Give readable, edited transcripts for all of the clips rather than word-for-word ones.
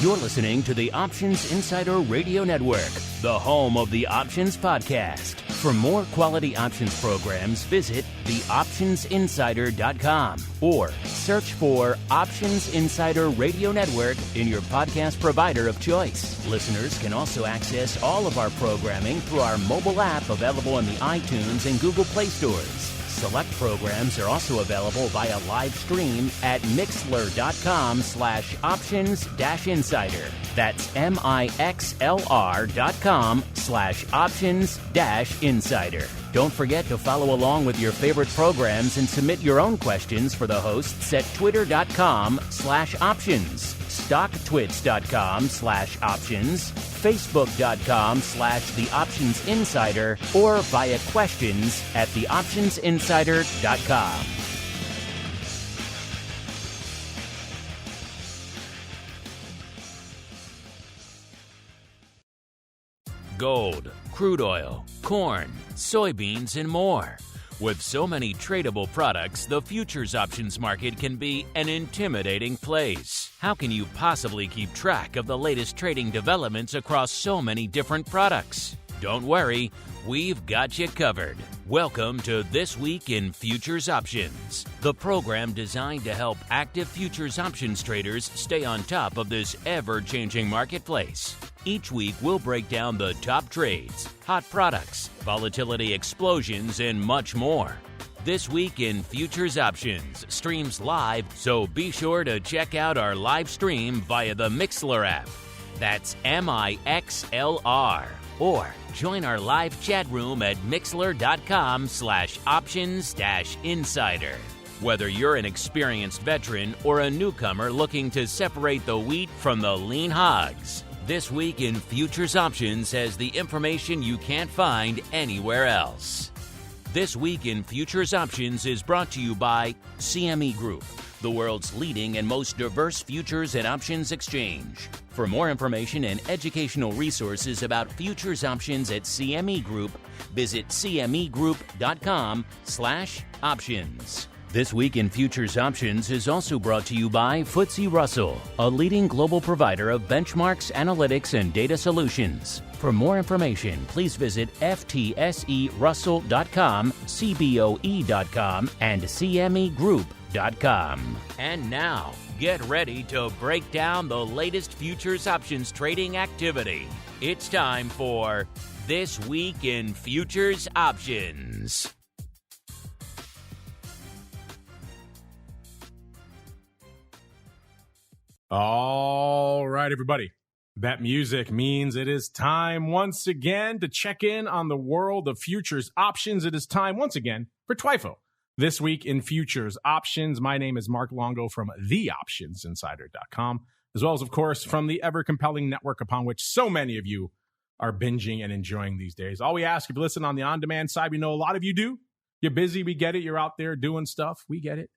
You're listening to the Options Insider Radio Network, the home of the Options Podcast. For more quality options programs, visit theoptionsinsider.com or search for Options Insider Radio Network in your podcast provider of choice. Listeners can also access all of our programming through our mobile app available in the iTunes and Google Play stores. Select programs are also available via live stream at mixlr.com/options-insider. That's mixlr.com/options-insider. Don't forget to follow along with your favorite programs and submit your own questions for the hosts at twitter.com/options, stocktwits.com/options, facebook.com/theoptionsinsider, or via questions at theoptionsinsider.com. Gold, crude oil, corn, soybeans, and more. With so many tradable products, the futures options market can be an intimidating place. How can you possibly keep track of the latest trading developments across so many different products? Don't worry, we've got you covered. Welcome to This Week in Futures Options, the program designed to help active futures options traders stay on top of this ever-changing marketplace. Each week, we'll break down the top trades, hot products, volatility explosions, and much more. This Week in Futures Options streams live, so be sure to check out our live stream via the Mixlr app. That's MIXLR. Or join our live chat room at mixlr.com/options-insider. Whether you're an experienced veteran or a newcomer looking to separate the wheat from the lean hogs, This Week in Futures Options has the information you can't find anywhere else. This Week in Futures Options is brought to you by CME Group, the world's leading and most diverse futures and options exchange. For more information and educational resources about futures options at CME Group, visit cmegroup.com/options. This Week in Futures Options is also brought to you by FTSE Russell, a leading global provider of benchmarks, analytics, and data solutions. For more information, please visit ftserussell.com, cboe.com, and cmegroup.com. And now, get ready to break down the latest futures options trading activity. It's time for This Week in Futures Options. All right, everybody. That music means it is time once again to check in on the world of futures options. It is time once again for TWIFO. This Week in Futures Options. My name is Mark Longo from theoptionsinsider.com, as well as, of course, from the ever-compelling network upon which so many of you are binging and enjoying these days. All we ask, if you listen on the on-demand side, we know a lot of you do. You're busy, we get it. You're out there doing stuff, we get it.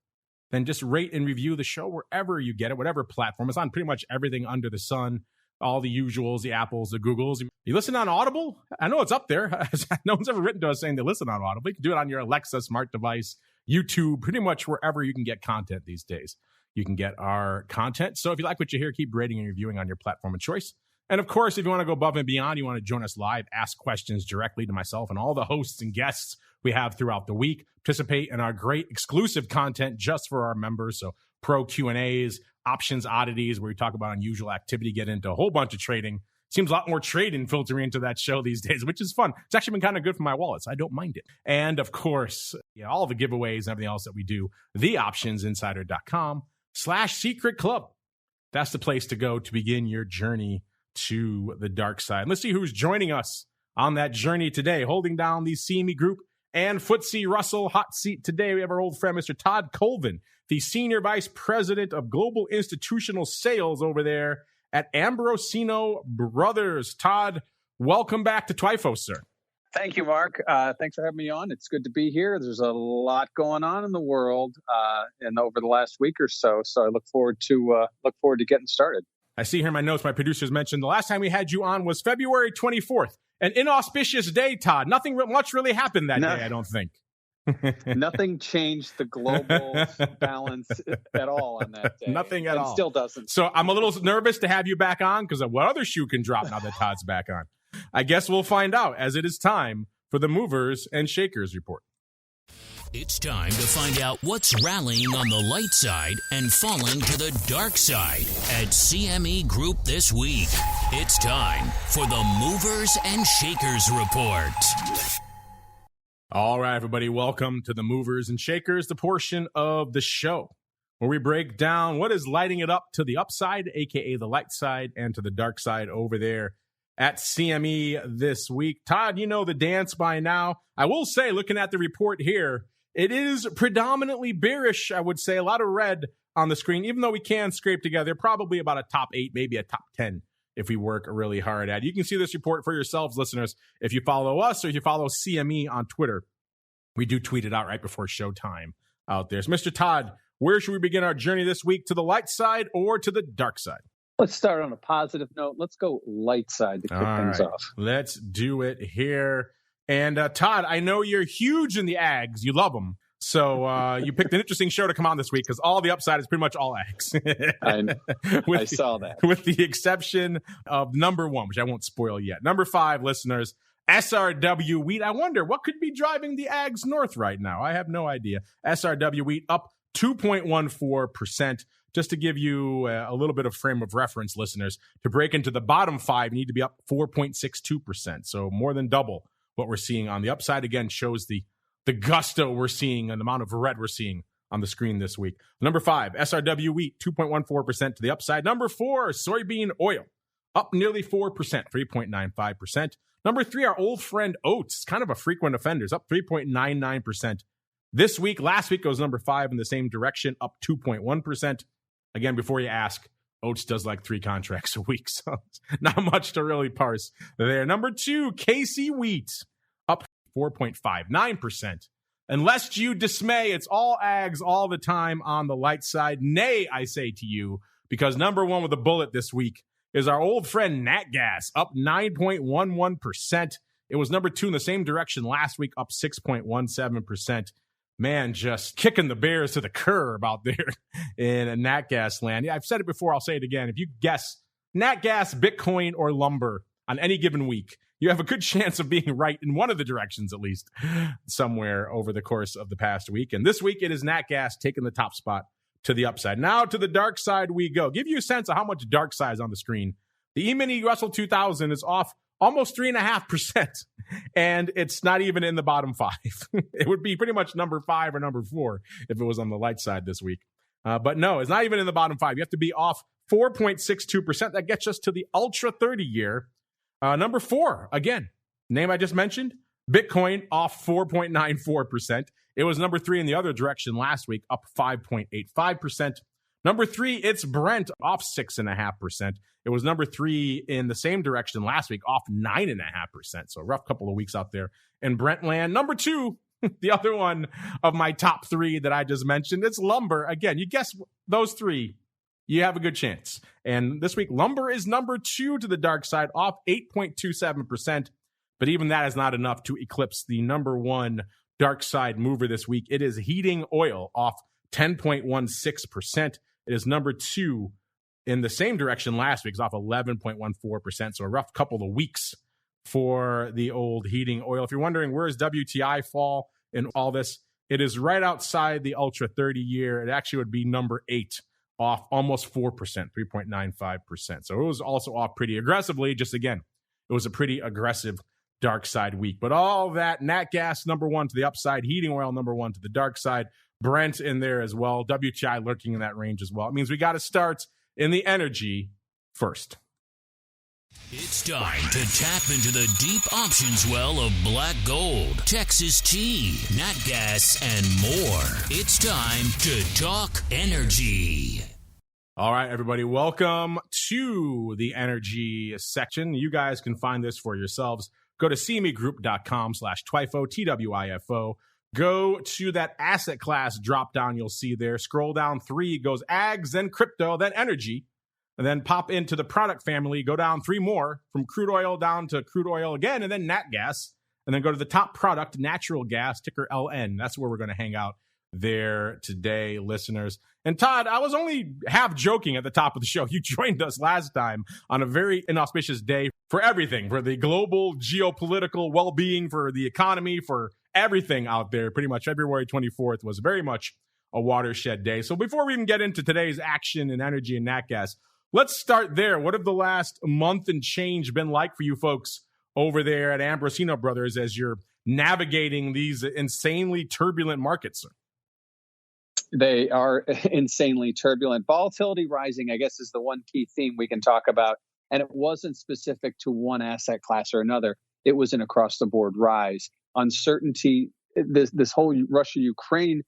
Then just rate and review the show wherever you get it, whatever platform. It's on pretty much everything under the sun, all the usuals, the Apples, the Googles. You listen on Audible? I know it's up there. No one's ever written to us saying they listen on Audible. You can do it on your Alexa smart device, YouTube, pretty much wherever you can get content these days. You can get our content. So if you like what you hear, keep rating and reviewing on your platform of choice. And of course, if you want to go above and beyond, you want to join us live, ask questions directly to myself and all the hosts and guests we have throughout the week, participate in our great exclusive content just for our members. So pro Q&As, options oddities, where we talk about unusual activity, get into a whole bunch of trading. Seems a lot more trading filtering into that show these days, which is fun. It's actually been kind of good for my wallet, so I don't mind it. And of course, all the giveaways and everything else that we do, theoptionsinsider.com/secret club. That's the place to go to begin your journey to the dark side. Let's see who's joining us on that journey today, holding down the CME Group and FTSE Russell hot seat today. We have our old friend, Mr. Todd Colvin, the Senior Vice President of Global Institutional Sales over there at Ambrosino Brothers. Todd, welcome back to TWIFO, sir. Thank you, Mark. Thanks for having me on. It's good to be here. There's a lot going on in the world and over the last week or so. So I look forward to getting started. I see here in my notes, my producers mentioned the last time we had you on was February 24th. An inauspicious day, Todd. Nothing much really happened that day, I don't think. Nothing changed the global balance at all on that day. Nothing at all. Still doesn't. So I'm a little nervous to have you back on because what other shoe can drop now that Todd's back on? I guess we'll find out as it is time for the Movers and Shakers report. It's time to find out what's rallying on the light side and falling to the dark side at CME Group this week. It's time for the Movers and Shakers report. All right, everybody, welcome to the Movers and Shakers, the portion of the show where we break down what is lighting it up to the upside, aka the light side, and to the dark side over there at CME this week. Todd, you know the dance by now. I will say, looking at the report here, it is predominantly bearish, I would say. A lot of red on the screen, even though we can scrape together probably about a top 8, maybe a top 10 if we work really hard at it. You can see this report for yourselves, listeners, if you follow us or if you follow CME on Twitter. We do tweet it out right before showtime out there. So, Mr. Todd, where should we begin our journey this week? To the light side or to the dark side? Let's start on a positive note. Let's go light side to kick things off. Let's do it here. And Todd, I know you're huge in the ags. You love them. So you picked an interesting show to come on this week because all the upside is pretty much all ags. I saw that. With the exception of number 1, which I won't spoil yet. Number 5, listeners, SRW wheat. I wonder what could be driving the ags north right now. I have no idea. SRW wheat up 2.14%. Just to give you a little bit of frame of reference, listeners, to break into the bottom 5, you need to be up 4.62%. So more than double what we're seeing on the upside. Again, shows the gusto we're seeing and the amount of red we're seeing on the screen this week. Number 5, SRW wheat, 2.14% to the upside. Number 4, soybean oil, up nearly 4%, 3.95%. Number 3, our old friend oats, kind of a frequent offender, up 3.99%. This week, last week, goes number 5 in the same direction, up 2.1%. Again, before you ask, oats does like 3 contracts a week, so not much to really parse there. Number 2, KC wheat, up 4.59%. And lest you dismay, it's all ags all the time on the light side. Nay, I say to you, because number 1 with a bullet this week is our old friend NatGas, up 9.11%. It was number 2 in the same direction last week, up 6.17%. Man, just kicking the bears to the curb out there in NatGas land. Yeah, I've said it before, I'll say it again. If you guess NatGas, Bitcoin, or lumber on any given week, you have a good chance of being right in one of the directions, at least, somewhere over the course of the past week. And this week, it is NatGas taking the top spot to the upside. Now to the dark side we go. Give you a sense of how much dark side is on the screen. The E-mini Russell 2000 is off almost 3.5%, and it's not even in the bottom 5. It would be pretty much number 5 or number 4 if it was on the light side this week. But no, it's not even in the bottom 5. You have to be off 4.62%. That gets us to the Ultra 30-year. Number 4, again, name I just mentioned, Bitcoin off 4.94%. It was number 3 in the other direction last week, up 5.85%. Number 3, it's Brent, off 6.5%. It was number 3 in the same direction last week, off 9.5%. So a rough couple of weeks out there in Brent land. Number 2, the other one of my top 3 that I just mentioned, it's lumber. Again, you guess those 3, you have a good chance. And this week, lumber is number 2 to the dark side, off 8.27%. But even that is not enough to eclipse the number 1 dark side mover this week. It is heating oil, off 10.16%. It is number 2 in the same direction last week. It's off 11.14%. So a rough couple of weeks for the old heating oil. If you're wondering where does WTI fall in all this, it is right outside the Ultra 30-year. It actually would be number 8, off almost 4%, 3.95%. So it was also off pretty aggressively. Just again, it was a pretty aggressive dark side week. But all that, NatGas number 1 to the upside, heating oil number 1 to the dark side, Brent in there as well, WTI lurking in that range as well. It means we got to start in the energy first. It's time to tap into the deep options well of black gold, Texas tea, NatGas, and more. It's time to talk energy. All right, everybody, welcome to the energy section. You guys can find this for yourselves. Go to cmegroup.com/TWIFO, TWIFO. Go to that asset class drop down you'll see there. Scroll down 3, goes ags, then crypto, then energy. And then pop into the product family. Go down 3 more, from crude oil down to crude oil again, and then NatGas. and then go to the top product, natural gas, ticker LN. That's where we're going to hang out there today, listeners. And Todd, I was only half joking at the top of the show. You joined us last time on a very inauspicious day for everything, for the global geopolitical well-being, for the economy, for everything out there. Pretty much February 24th was very much a watershed day. So before we even get into today's action in energy and NatGas, let's start there. What have the last month and change been like for you folks over there at Ambrosino Brothers as you're navigating these insanely turbulent markets? They are insanely turbulent. Volatility rising, I guess, is the one key theme we can talk about. And it wasn't specific to one asset class or another. It was an across-the-board rise. Uncertainty, this whole Russia-Ukraine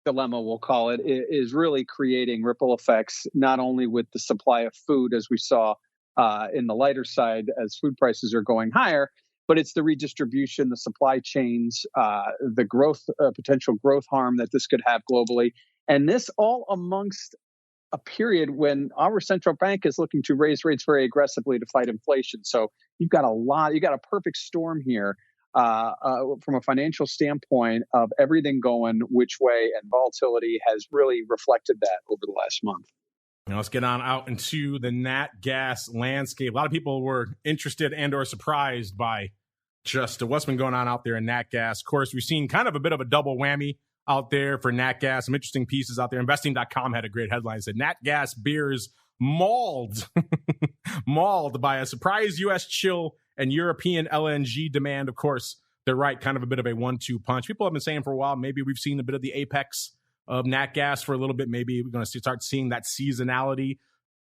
dilemma, we'll call it, is really creating ripple effects, not only with the supply of food, as we saw in the lighter side as food prices are going higher, but it's the redistribution, the supply chains, the growth, potential growth harm that this could have globally. And this all amongst a period when our central bank is looking to raise rates very aggressively to fight inflation. So you've got a perfect storm here from a financial standpoint of everything going which way, and volatility has really reflected that over the last month. Now let's get on out into the NatGas landscape. A lot of people were interested and or surprised by just what's been going on out there in NatGas. Of course, we've seen kind of a bit of a double whammy out there for NatGas. Some interesting pieces out there. Investing.com had a great headline that said NatGas beers mauled by a surprise U.S. chill and European LNG demand. Of course, they're right, kind of a bit of a 1-2 punch. People have been saying for a while, maybe we've seen a bit of the apex of NatGas for a little bit. Maybe we're going to start seeing that seasonality.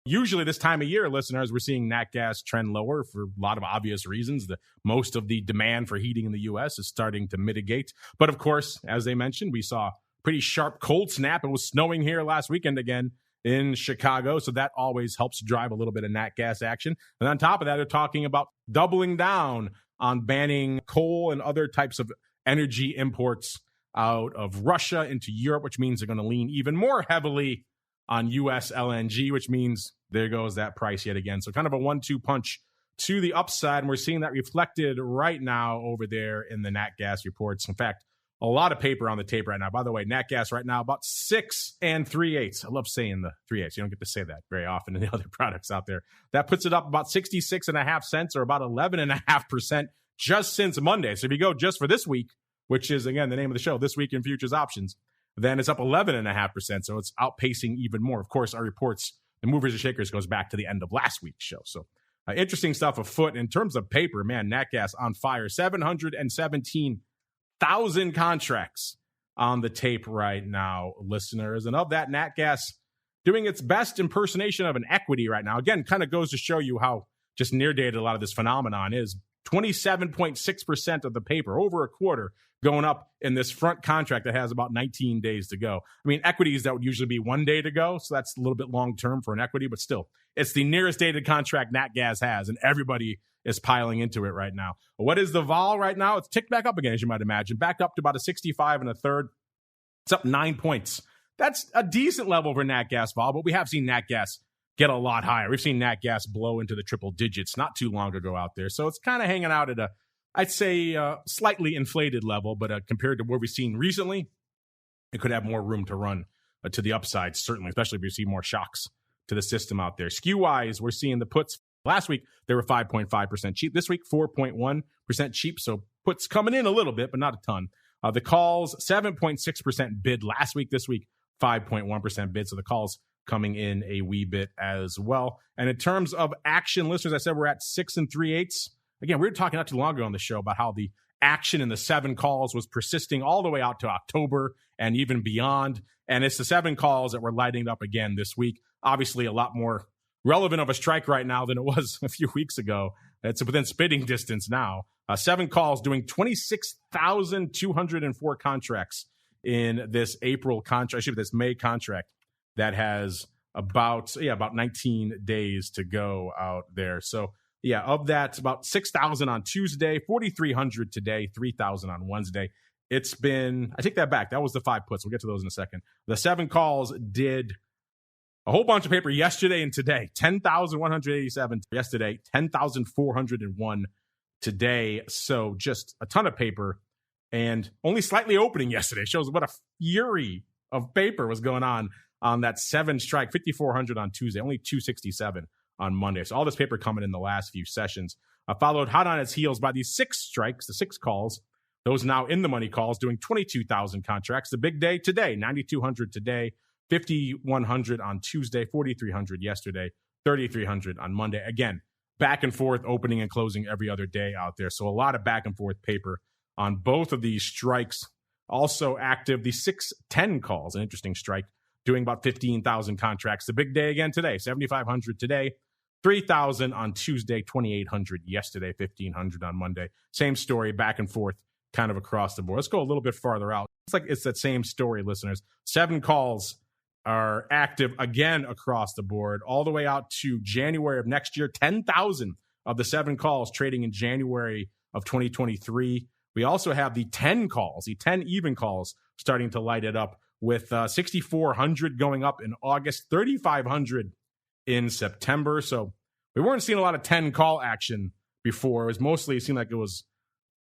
Usually this time of year, listeners, we're seeing NatGas trend lower for a lot of obvious reasons. Most of the demand for heating in the U.S. is starting to mitigate. But of course, as they mentioned, we saw a pretty sharp cold snap. It was snowing here last weekend again in Chicago, so that always helps drive a little bit of NatGas action. And on top of that, they're talking about doubling down on banning coal and other types of energy imports out of Russia into Europe, which means they're going to lean even more heavily on U.S. LNG, which means there goes that price yet again. So kind of a 1-2 punch to the upside, and we're seeing that reflected right now over there in the NatGas reports. In fact, a lot of paper on the tape right now. By the way, NatGas right now about 6 3/8. I love saying the 3/8. You don't get to say that very often in the other products out there. That puts it up about 66.5 cents, or about 11.5% just since Monday. So if you go just for this week, which is, again, the name of the show, This Week in Futures Options, then it's up 11.5%. So it's outpacing even more. Of course, our reports, the movers and shakers, goes back to the end of last week's show. So interesting stuff afoot. In terms of paper, man, NatGas on fire. 717,000 contracts on the tape right now, listeners. And of that, NatGas doing its best impersonation of an equity right now. Again, kind of goes to show you how just near-dated a lot of this phenomenon is. 27.6% of the paper, over a quarter, going up in this front contract that has about 19 days to go. I mean, equities, that would usually be 1 day to go, so that's a little bit long-term for an equity, but still, it's the nearest dated contract NatGas has, and everybody is piling into it right now. What is the vol right now? It's ticked back up again, as you might imagine, back up to about a 65 1/3. It's up 9 points. That's a decent level for NatGas vol, but we have seen NatGas get a lot higher. We've seen NatGas blow into the triple digits not too long ago out there. So it's kind of hanging out at I'd say, slightly inflated level, but compared to what we've seen recently, it could have more room to run to the upside, certainly, especially if you see more shocks to the system out there. Skew-wise, we're seeing the puts. Last week, they were 5.5% cheap. This week, 4.1% cheap. So puts coming in a little bit, but not a ton. The calls, 7.6% bid last week. This week, 5.1% bid. So the calls coming in a wee bit as well. And in terms of action, listeners, I said we're at 6 3/8. Again, we were talking not too long ago on the show about how the action in the 7 calls was persisting all the way out to October and even beyond. And it's the 7 calls that we're lighting up again this week. Obviously, a lot more relevant of a strike right now than it was a few weeks ago. It's within spitting distance now. 7 calls doing 26,204 contracts in this April contract, this May contract that has about 19 days to go out there. So, yeah, of that, about 6,000 on Tuesday, 4,300 today, 3,000 on Wednesday. It's been, I take that back. That was the 5 puts. We'll get to those in a second. The 7 calls did a whole bunch of paper yesterday and today. 10,187 yesterday, 10,401 today. So just a ton of paper and only slightly opening yesterday. Shows what a fury of paper was going on that 7 strike, 5,400 on Tuesday, only 267 on Monday. So all this paper coming in the last few sessions. Followed hot on its heels by these 6 strikes, the 6 calls. Those now in the money calls doing 22,000 contracts. The big day today, 9,200 today, 5,100 on Tuesday, 4,300 yesterday, 3,300 on Monday. Again, back and forth opening and closing every other day out there. So a lot of back and forth paper on both of these strikes. Also active, the 6-10 calls, an interesting strike, doing about 15,000 contracts. The big day again today, 7,500 today, 3,000 on Tuesday, 2,800 yesterday, 1,500 on Monday. Same story, back and forth, kind of across the board. Let's go a little bit farther out. It's like it's that same story, listeners. 7 calls are active again across the board, all the way out to January of next year. 10,000 of the 7 calls trading in January of 2023. We also have the 10 calls, the 10 even calls starting to light it up with 6,400 going up in August, 3,500 in September. So we weren't seeing a lot of 10 call action before. It was mostly, it seemed like it was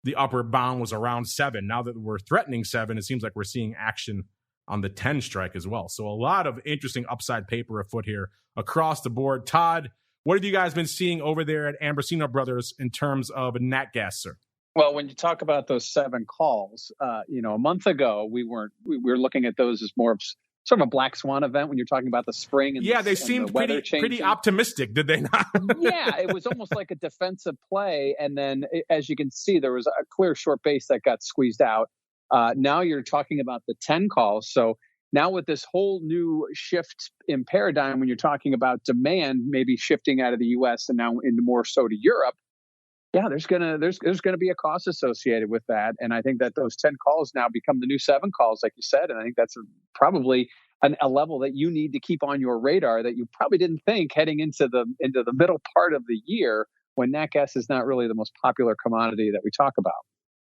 the upper bound was around 7. Now that we're threatening 7, it seems like we're seeing action on the 10 strike as well. So a lot of interesting upside paper afoot here across the board. Todd, what have you guys been seeing over there at Ambrosino Brothers in terms of NatGas, sir? Well, when you talk about those 7 calls, a month ago, we were looking at those as more of sort of a black swan event when you're talking about the spring. And they seemed pretty optimistic, did they not? Yeah, it was almost like a defensive play. And then, as you can see, there was a clear short base that got squeezed out. Now you're talking about the 10 calls. So now with this whole new shift in paradigm, when you're talking about demand maybe shifting out of the U.S. and now into more so to Europe, yeah, there's gonna be a cost associated with that, and I think that those 10 calls now become the new 7 calls, like you said, and I think that's probably a level that you need to keep on your radar that you probably didn't think heading into the middle part of the year when nat gas is not really the most popular commodity that we talk about.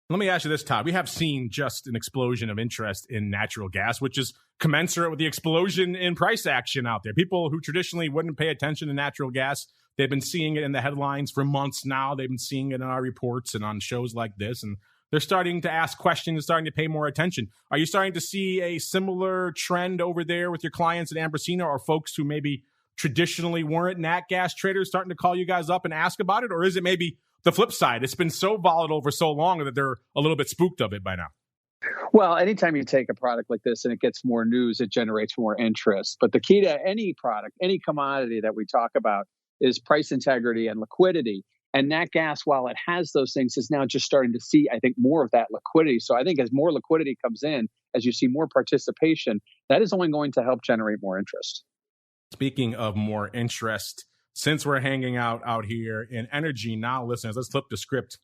Let me ask you this, Todd. We have seen just an explosion of interest in natural gas, which is commensurate with the explosion in price action out there. People who traditionally wouldn't pay attention to natural gas, they've been seeing it in the headlines for months now. They've been seeing it in our reports and on shows like this, and they're starting to ask questions and starting to pay more attention. Are you starting to see a similar trend over there with your clients at Ambrosino, or folks who maybe traditionally weren't nat gas traders starting to call you guys up and ask about it? Or is it maybe the flip side? It's been so volatile for so long that they're a little bit spooked of it by now. Well, anytime you take a product like this and it gets more news, it generates more interest. But the key to any product, any commodity that we talk about is price integrity and liquidity. And nat gas, while it has those things, is now just starting to see, I think, more of that liquidity. So I think as more liquidity comes in, as you see more participation, that is only going to help generate more interest. Speaking of more interest, since we're hanging out here in energy now, listeners, let's flip the script.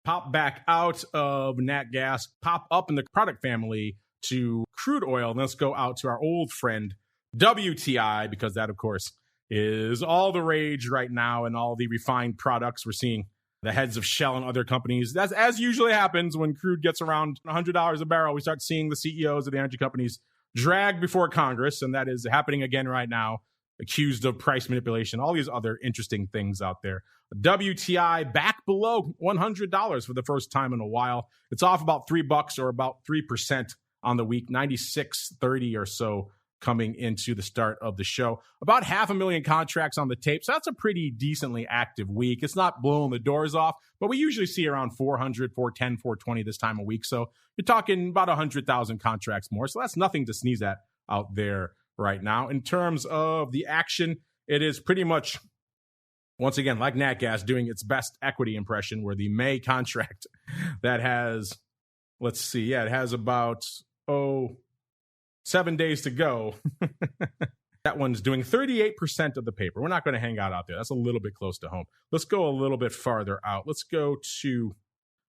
Pop back out of nat gas, pop up in the product family to crude oil. And let's go out to our old friend, WTI, because that, of course, is all the rage right now, and all the refined products. We're seeing the heads of Shell and other companies. That's as usually happens when crude gets around $100 a barrel. We start seeing the CEOs of the energy companies dragged before Congress, and that is happening again right now, accused of price manipulation, all these other interesting things out there. WTI back below $100 for the first time in a while. It's off about $3 or about 3% on the week, 96.30 or so coming into the start of the show. About 500,000 contracts on the tape. So that's a pretty decently active week. It's not blowing the doors off, but we usually see around 400, 410, 420 this time of week. So you're talking about 100,000 contracts more. So that's nothing to sneeze at out there right now. In terms of the action, it is pretty much, once again, like NatGas, doing its best equity impression, where the May contract that has, let's see, it has about, 7 days to go. That one's doing 38% of the paper. We're not going to hang out there. That's a little bit close to home. Let's go a little bit farther out. Let's go to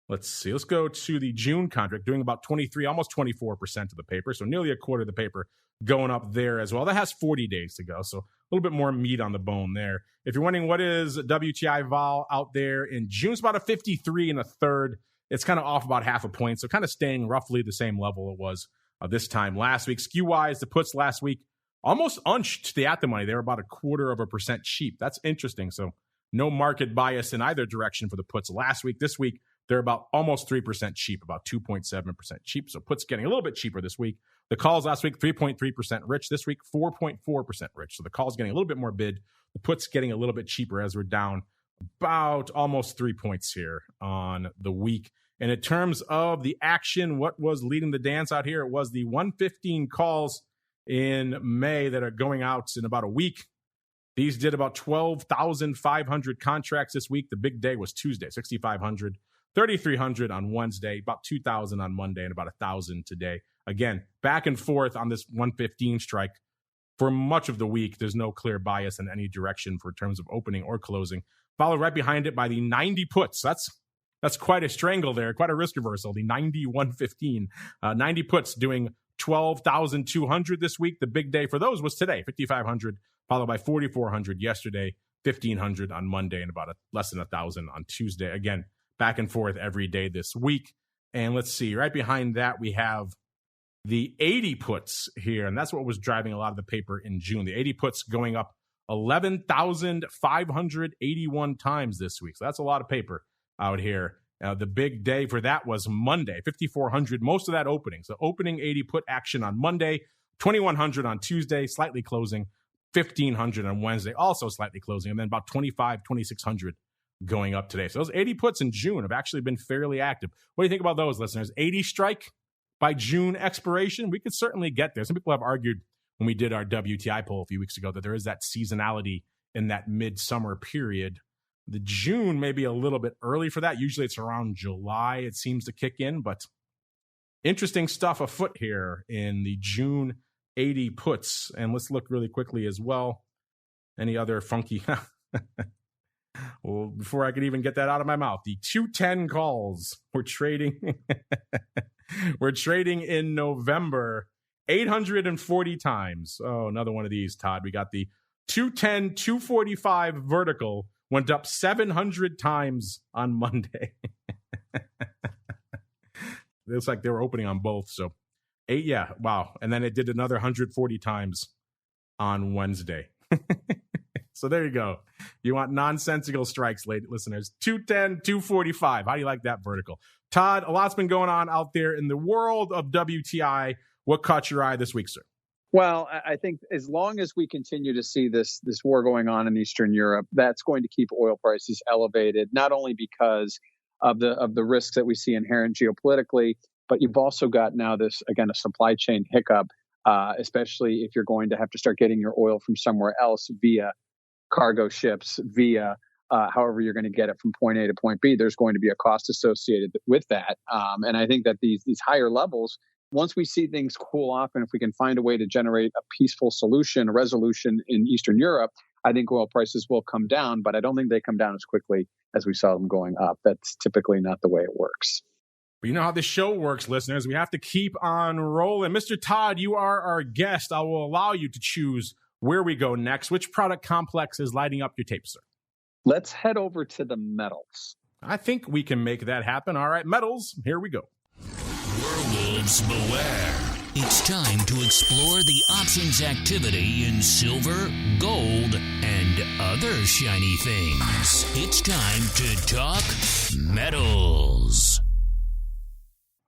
the June contract, doing about 23, almost 24% of the paper. So nearly a quarter of the paper going up there as well. That has 40 days to go. So a little bit more meat on the bone there. If you're wondering what is WTI vol out there in June, it's about a 53 and a third. It's kind of off about half a point. So kind of staying roughly the same level it was this time last week. Skew-wise, the puts last week almost unched to the at-the-money. They were about 0.25% cheap. That's interesting. So no market bias in either direction for the puts last week. This week, they're about almost 3% cheap, about 2.7% cheap. So puts getting a little bit cheaper this week. The calls last week, 3.3% rich. This week, 4.4% rich. So the calls getting a little bit more bid. The puts getting a little bit cheaper as we're down about almost 3 points here on the week. And in terms of the action, what was leading the dance out here? It was the 115 calls in May that are going out in about a week. These did about 12,500 contracts this week. The big day was Tuesday, 6,500, 3,300 on Wednesday, about 2,000 on Monday, and about 1,000 today. Again, back and forth on this 115 strike. For much of the week, there's no clear bias in any direction for terms of opening or closing. Followed right behind it by the 90 puts. That's quite a strangle there, quite a risk reversal. The 90-115. 90 puts doing 12,200 this week. The big day for those was today, 5,500, followed by 4,400 yesterday, 1,500 on Monday, and about less than 1,000 on Tuesday. Again, back and forth every day this week. And let's see, right behind that, we have the 80 puts here, and that's what was driving a lot of the paper in June. The 80 puts going up 11,581 times this week. So that's a lot of paper out here. The big day for that was Monday, 5,400, most of that opening. So opening 80 put action on Monday, 2,100 on Tuesday, slightly closing, 1,500 on Wednesday, also slightly closing, and then about 2,600 going up today. So those 80 puts in June have actually been fairly active. What do you think about those, listeners? 80 strike by June expiration? We could certainly get there. Some people have argued when we did our WTI poll a few weeks ago that there is that seasonality in that midsummer period. The June may be a little bit early for that. Usually it's around July it seems to kick in, but interesting stuff afoot here in the June 80 puts. And let's look really quickly as well. Any other funky... Well, before I could even get that out of my mouth, the 210 calls we're trading. We're trading in November 840 times. Oh, another one of these, Todd. We got the 210, 245 vertical went up 700 times on Monday. It looks like they were opening on both. So 8, yeah, wow. And then it did another 140 times on Wednesday. So there you go. You want nonsensical strikes, lady listeners. 210, 245. How do you like that vertical? Todd, a lot's been going on out there in the world of WTI. What caught your eye this week, sir? Well, I think as long as we continue to see this war going on in Eastern Europe, that's going to keep oil prices elevated, not only because of the risks that we see inherent geopolitically, but you've also got now this, again, a supply chain hiccup, especially if you're going to have to start getting your oil from somewhere else via cargo ships, via however you're going to get it from point A to point B. There's going to be a cost associated with that. And I think that these higher levels, once we see things cool off, and if we can find a way to generate a peaceful solution, a resolution in Eastern Europe, I think oil prices will come down, but I don't think they come down as quickly as we saw them going up. That's typically not the way it works. But you know how this show works, listeners. We have to keep on rolling. Mr. Todd, you are our guest. I will allow you to choose where we go next. Which product complex is lighting up your tape, sir? Let's head over to the metals. I think we can make that happen. All right, metals, here we go. Werewolves beware. It's time to explore the options activity in silver, gold, and other shiny things. It's time to talk metals.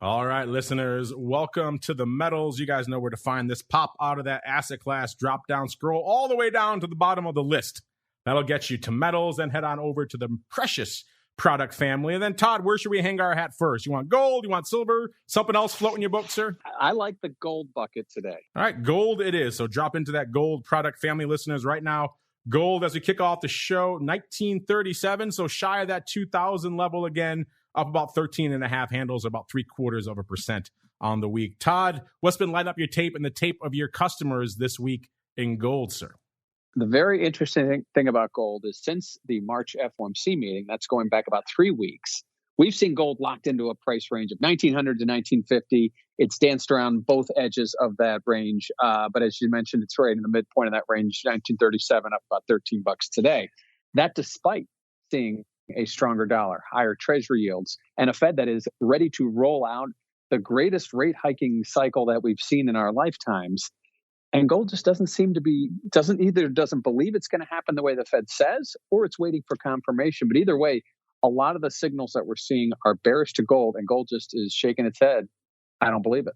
All right, listeners, welcome to the metals. You guys know where to find this. Pop out of that asset class, drop down, scroll all the way down to the bottom of the list. That'll get you to metals, and head on over to the precious product family. And then, Todd, where should we hang our hat first? You want gold? You want silver? Something else floating your boat, sir? I like the gold bucket today. All right, gold it is. So drop into that gold product family, listeners, right now. Gold, as we kick off the show, 1937, so shy of that 2,000 level again, up about 13.5 handles, about 0.75% on the week. Todd, what's been lighting up your tape and the tape of your customers this week in gold, sir? The very interesting thing about gold is since the March FOMC meeting, that's going back about 3 weeks, we've seen gold locked into a price range of $1,900 to $1,950. It's danced around both edges of that range. But as you mentioned, it's right in the midpoint of that range, $1,937, up about $13 today. That despite seeing a stronger dollar, higher treasury yields, and a Fed that is ready to roll out the greatest rate hiking cycle that we've seen in our lifetimes. And gold just doesn't believe it's going to happen the way the Fed says, or it's waiting for confirmation. But either way, a lot of the signals that we're seeing are bearish to gold, and gold just is shaking its head. I don't believe it.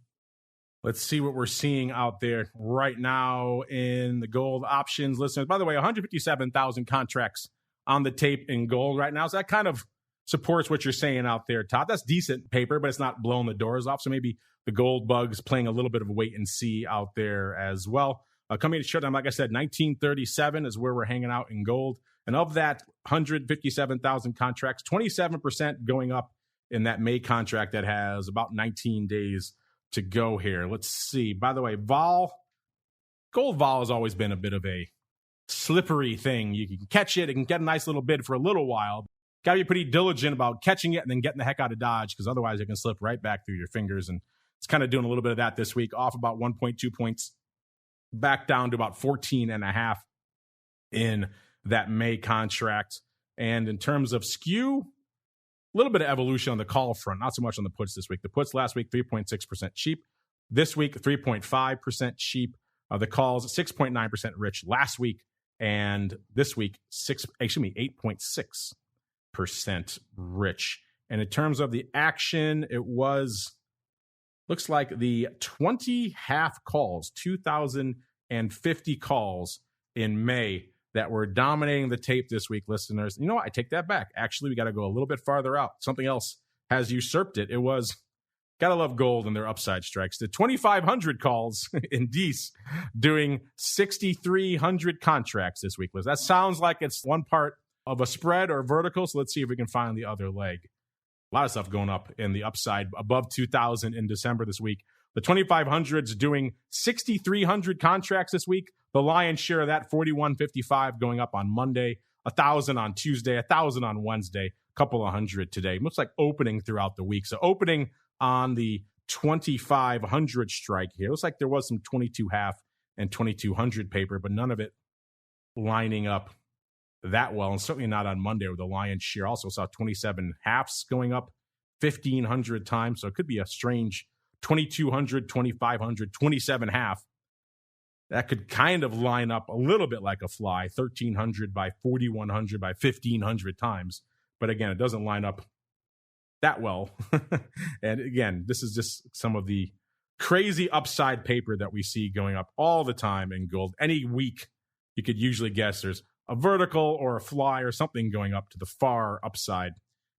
Let's see what we're seeing out there right now in the gold options, listeners. By the way, 157,000 contracts on the tape in gold right now. So that kind of supports what you're saying out there, Todd. That's decent paper, but it's not blowing the doors off. So maybe the gold bug's playing a little bit of a wait and see out there as well. Coming to shutdown, like I said, 1937 is where we're hanging out in gold. And of that 157,000 contracts, 27% going up in that May contract that has about 19 days to go here. Let's see. By the way, gold vol has always been a bit of a slippery thing. You can catch it. It can get a nice little bid for a little while. Got to be pretty diligent about catching it and then getting the heck out of Dodge, because otherwise it can slip right back through your fingers. And it's kind of doing a little bit of that this week, off about 1.2 points, back down to about 14.5 in that May contract. And in terms of skew, a little bit of evolution on the call front, not so much on the puts this week. The puts last week, 3.6% cheap. This week, 3.5% cheap. The calls, 6.9% rich last week. And this week, 8.6% rich. And in terms of the action, it looks like the 20 half calls, 2,050 calls in May that were dominating the tape this week, listeners. You know what? I take that back. Actually, we got to go a little bit farther out. Something else has usurped it. It was, gotta love gold and their upside strikes. The 2,500 calls in Dees doing 6,300 contracts this week, Liz. That sounds like it's one part of a spread or vertical, so let's see if we can find the other leg. A lot of stuff going up in the upside, above 2,000 in December this week. The 2,500's doing 6,300 contracts this week. The lion's share of that, 4,155, going up on Monday, 1,000 on Tuesday, 1,000 on Wednesday, a couple of hundred today. Looks like opening throughout the week. So opening on the 2,500 strike here. Looks like there was some 22 half and 2,200 paper, but none of it lining up that well, and certainly not on Monday, where the lion's share also saw 27 halves going up 1,500 times. So it could be a strange 2,200, 2,500, 27 half. That could kind of line up a little bit like a fly, 1,300 by 4,100 by 1,500 times. But again, it doesn't line up that well. And again, this is just some of the crazy upside paper that we see going up all the time in gold. Any week, you could usually guess there's a vertical or a fly or something going up to the far upside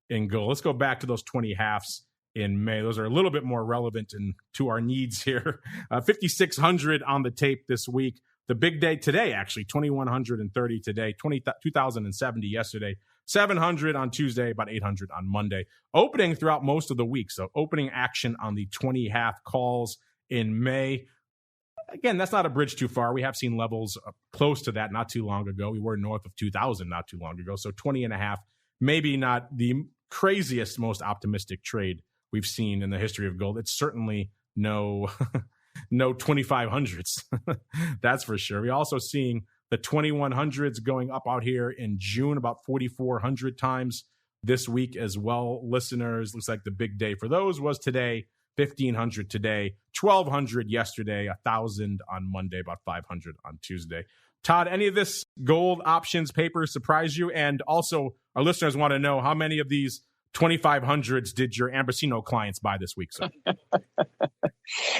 in gold. Let's go back to those 20 halves in May. Those are a little bit more relevant to our needs here. 5,600 on the tape this week. The big day today, actually, 2,130 today, 2,070 yesterday, 700 on Tuesday, about 800 on Monday. Opening throughout most of the week. So opening action on the 20 half calls in May. Again, that's not a bridge too far. We have seen levels close to that not too long ago. We were north of 2,000 not too long ago. So 20 and a half, maybe not the craziest, most optimistic trade we've seen in the history of gold. It's certainly no 2,500s. That's for sure. We're also seeing the 2,100s going up out here in June, about 4,400 times this week as well. Listeners, looks like the big day for those was today. 1,500 today, 1,200 yesterday, 1,000 on Monday, about 500 on Tuesday. Todd, any of this gold options paper surprise you? And also, our listeners want to know, how many of these 2,500s did your AMBROSINO clients buy this week? So,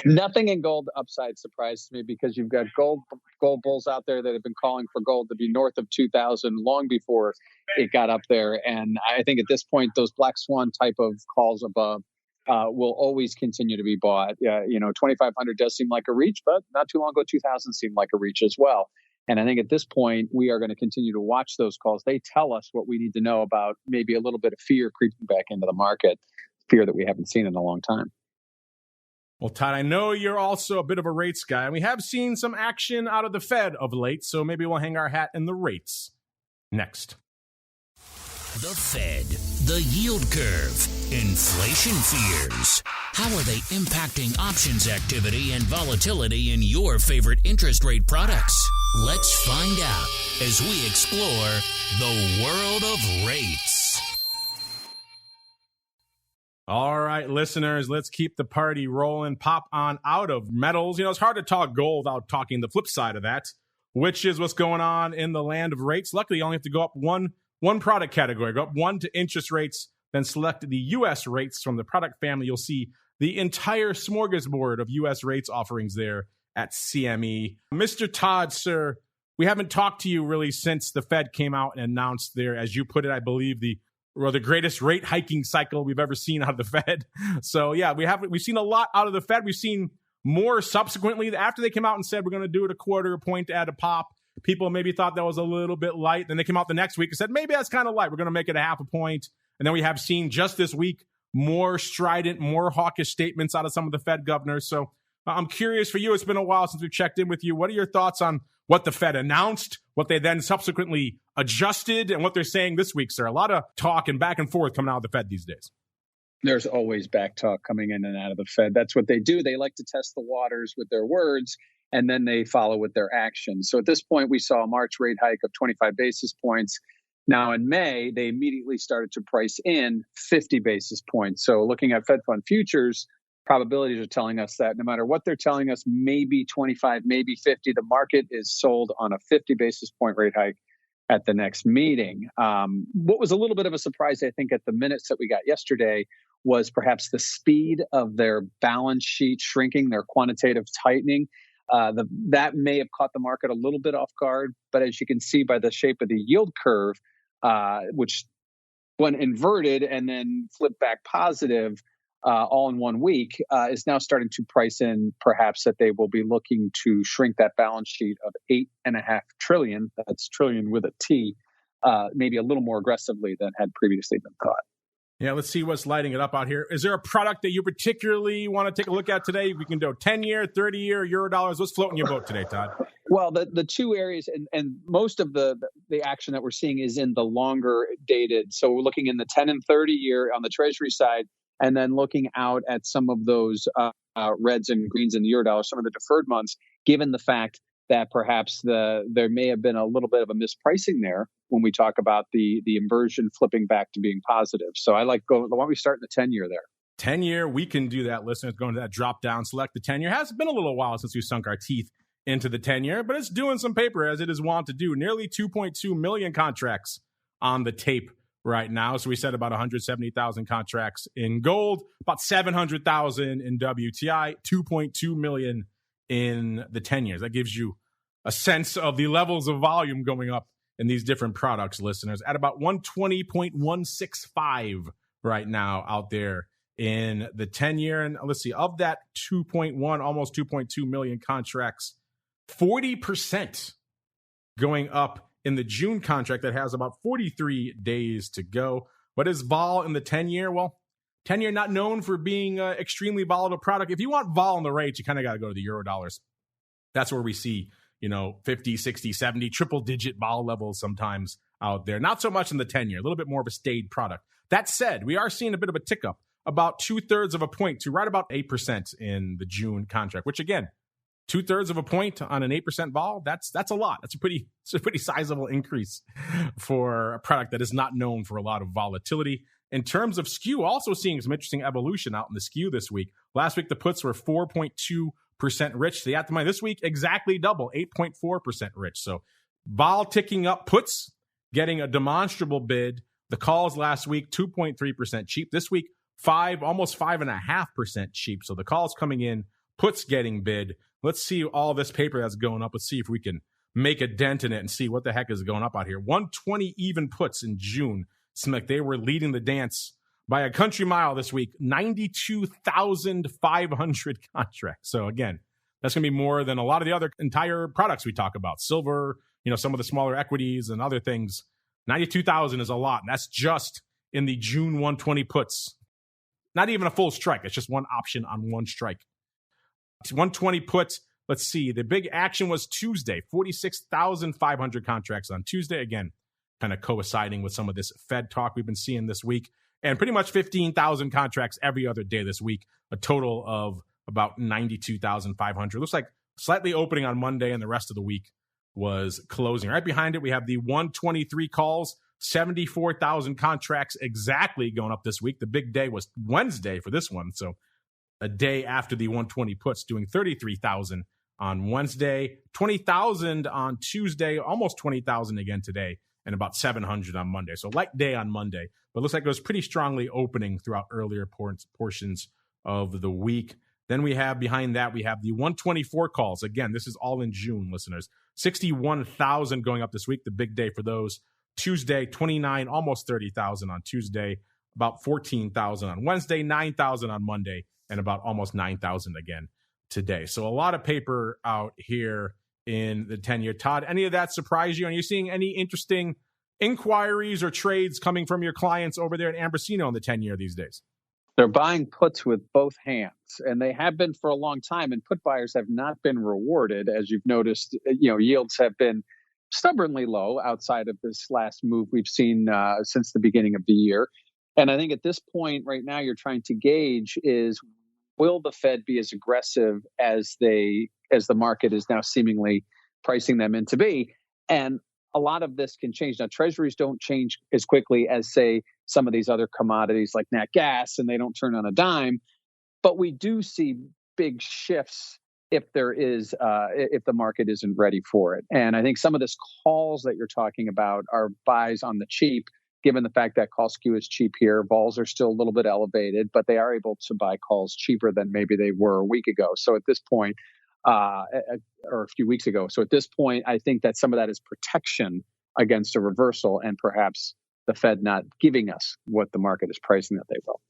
nothing in gold upside surprises me, because you've got gold bulls out there that have been calling for gold to be north of 2,000 long before it got up there. And I think at this point, those black swan type of calls above will always continue to be bought. 2,500 does seem like a reach, but not too long ago, 2,000 seemed like a reach as well. And I think at this point, we are going to continue to watch those calls. They tell us what we need to know about maybe a little bit of fear creeping back into the market, fear that we haven't seen in a long time. Well, Todd, I know you're also a bit of a rates guy, and we have seen some action out of the Fed of late, so maybe we'll hang our hat in the rates next. The Fed, the yield curve, inflation fears. How are they impacting options activity and volatility in your favorite interest rate products? Let's find out as we explore the world of rates. All right, listeners, let's keep the party rolling. Pop on out of metals. It's hard to talk gold without talking the flip side of that, which is what's going on in the land of rates. Luckily, you only have to go up one product category. Go up one to interest rates, then select the U.S. rates from the product family. You'll see the entire smorgasbord of U.S. rates offerings there at CME. Mr. Todd, sir, we haven't talked to you really since the Fed came out and announced their, as you put it, I believe, the greatest rate hiking cycle we've ever seen out of the Fed. So yeah, we've seen a lot out of the Fed. We've seen more subsequently after they came out and said we're going to do it a quarter point at a pop. People maybe thought that was a little bit light. Then they came out the next week and said maybe that's kind of light. We're going to make it a half a point. And then we have seen just this week more strident, more hawkish statements out of some of the Fed governors. So I'm curious for you. It's been a while since we've checked in with you. What are your thoughts on what the Fed announced, what they then subsequently adjusted, and what they're saying this week, sir? A lot of talk and back and forth coming out of the Fed these days. There's always back talk coming in and out of the Fed. That's what they do. They like to test the waters with their words, and then they follow with their actions. So at this point, we saw a March rate hike of 25 basis points. Now in May, they immediately started to price in 50 basis points. So looking at Fed fund futures, probabilities are telling us that no matter what they're telling us, maybe 25, maybe 50, the market is sold on a 50 basis point rate hike at the next meeting. What was a little bit of a surprise, I think, at the minutes that we got yesterday was perhaps the speed of their balance sheet shrinking, their quantitative tightening. That may have caught the market a little bit off guard, but as you can see by the shape of the yield curve, which went inverted and then flipped back positive, all in 1 week, is now starting to price in perhaps that they will be looking to shrink that balance sheet of $8.5 trillion. That's trillion with a T, maybe a little more aggressively than had previously been thought. Yeah, let's see what's lighting it up out here. Is there a product that you particularly want to take a look at today? We can do 10-year, 30-year, Eurodollars. What's floating your boat today, Todd? Well, the two areas, and most of the action that we're seeing is in the longer dated. So we're looking in the 10 and 30 year on the Treasury side, and then looking out at some of those reds and greens in the Eurodollar, some of the deferred months, given the fact that perhaps there may have been a little bit of a mispricing there when we talk about the inversion flipping back to being positive. So why don't we start in the 10-year there? 10-year, we can do that, listeners. Going to that drop down, select the 10-year. Has been a little while since we sunk our teeth into the 10-year, but it's doing some paper as it is wont to do. Nearly 2.2 million contracts on the tape right now. So we said about 170,000 contracts in gold, about 700,000 in WTI, 2.2 million in the 10 years. That gives you a sense of the levels of volume going up in these different products, listeners, at about 120.165 right now out there in the 10-year. And let's see, of that 2.1, almost 2.2 million contracts, 40% going up in the June contract that has about 43 days to go. What is vol in the 10-year? Well, 10-year not known for being an extremely volatile product. If you want vol in the rates, you kind of got to go to the Eurodollars. That's where we see, 50, 60, 70, triple-digit vol levels sometimes out there. Not so much in the 10-year, a little bit more of a staid product. That said, we are seeing a bit of a tick up, about 2/3 of a point to right about 8% in the June contract, which again, 2/3 of a point on an 8% vol, that's a lot. It's a pretty sizable increase for a product that is not known for a lot of volatility. In terms of skew, also seeing some interesting evolution out in the skew this week. Last week, the puts were 4.2% rich. The at-the-money this week, exactly double, 8.4% rich. So vol ticking up, puts getting a demonstrable bid. The calls last week, 2.3% cheap. This week, almost 5.5% cheap. So the calls coming in, puts getting bid. Let's see all this paper that's going up. Let's see if we can make a dent in it and see what the heck is going up out here. 120 even puts in June. Seemed like they were leading the dance by a country mile this week. 92,500 contracts. So again, that's going to be more than a lot of the other entire products we talk about. Silver, some of the smaller equities and other things. 92,000 is a lot. And that's just in the June 120 puts. Not even a full strike. It's just one option on one strike. 120 puts. Let's see. The big action was Tuesday. 46,500 contracts on Tuesday. Again, kind of coinciding with some of this Fed talk we've been seeing this week. And pretty much 15,000 contracts every other day this week. A total of about 92,500. Looks like slightly opening on Monday and the rest of the week was closing. Right behind it, we have the 123 calls. 74,000 contracts exactly going up this week. The big day was Wednesday for this one. So a day after the 120 puts, doing 33,000 on Wednesday, 20,000 on Tuesday, almost 20,000 again today, and about 700 on Monday. So light day on Monday, but looks like it was pretty strongly opening throughout earlier portions of the week. Then we have behind that, we have the 124 calls. Again, this is all in June, listeners. 61,000 going up this week, the big day for those. Tuesday, 29, almost 30,000 on Tuesday, about 14,000 on Wednesday, 9,000 on Monday, and about almost 9,000 again today. So a lot of paper out here in the 10-year. Todd, any of that surprise you? Are you seeing any interesting inquiries or trades coming from your clients over there at Ambrosino in the 10-year these days? They're buying puts with both hands, and they have been for a long time, and put buyers have not been rewarded. As you've noticed, yields have been stubbornly low outside of this last move we've seen since the beginning of the year. And I think at this point right now, you're trying to gauge is, will the Fed be as aggressive as the market is now seemingly pricing them in to be? And a lot of this can change. Now, treasuries don't change as quickly as, say, some of these other commodities like NatGas, and they don't turn on a dime. But we do see big shifts if the market isn't ready for it. And I think some of this calls that you're talking about are buys on the cheap, given the fact that call skew is cheap here. Vols are still a little bit elevated, but they are able to buy calls cheaper than maybe they were a week ago. So at this point, or a few weeks ago. So at this point, I think that some of that is protection against a reversal and perhaps the Fed not giving us what the market is pricing that they will.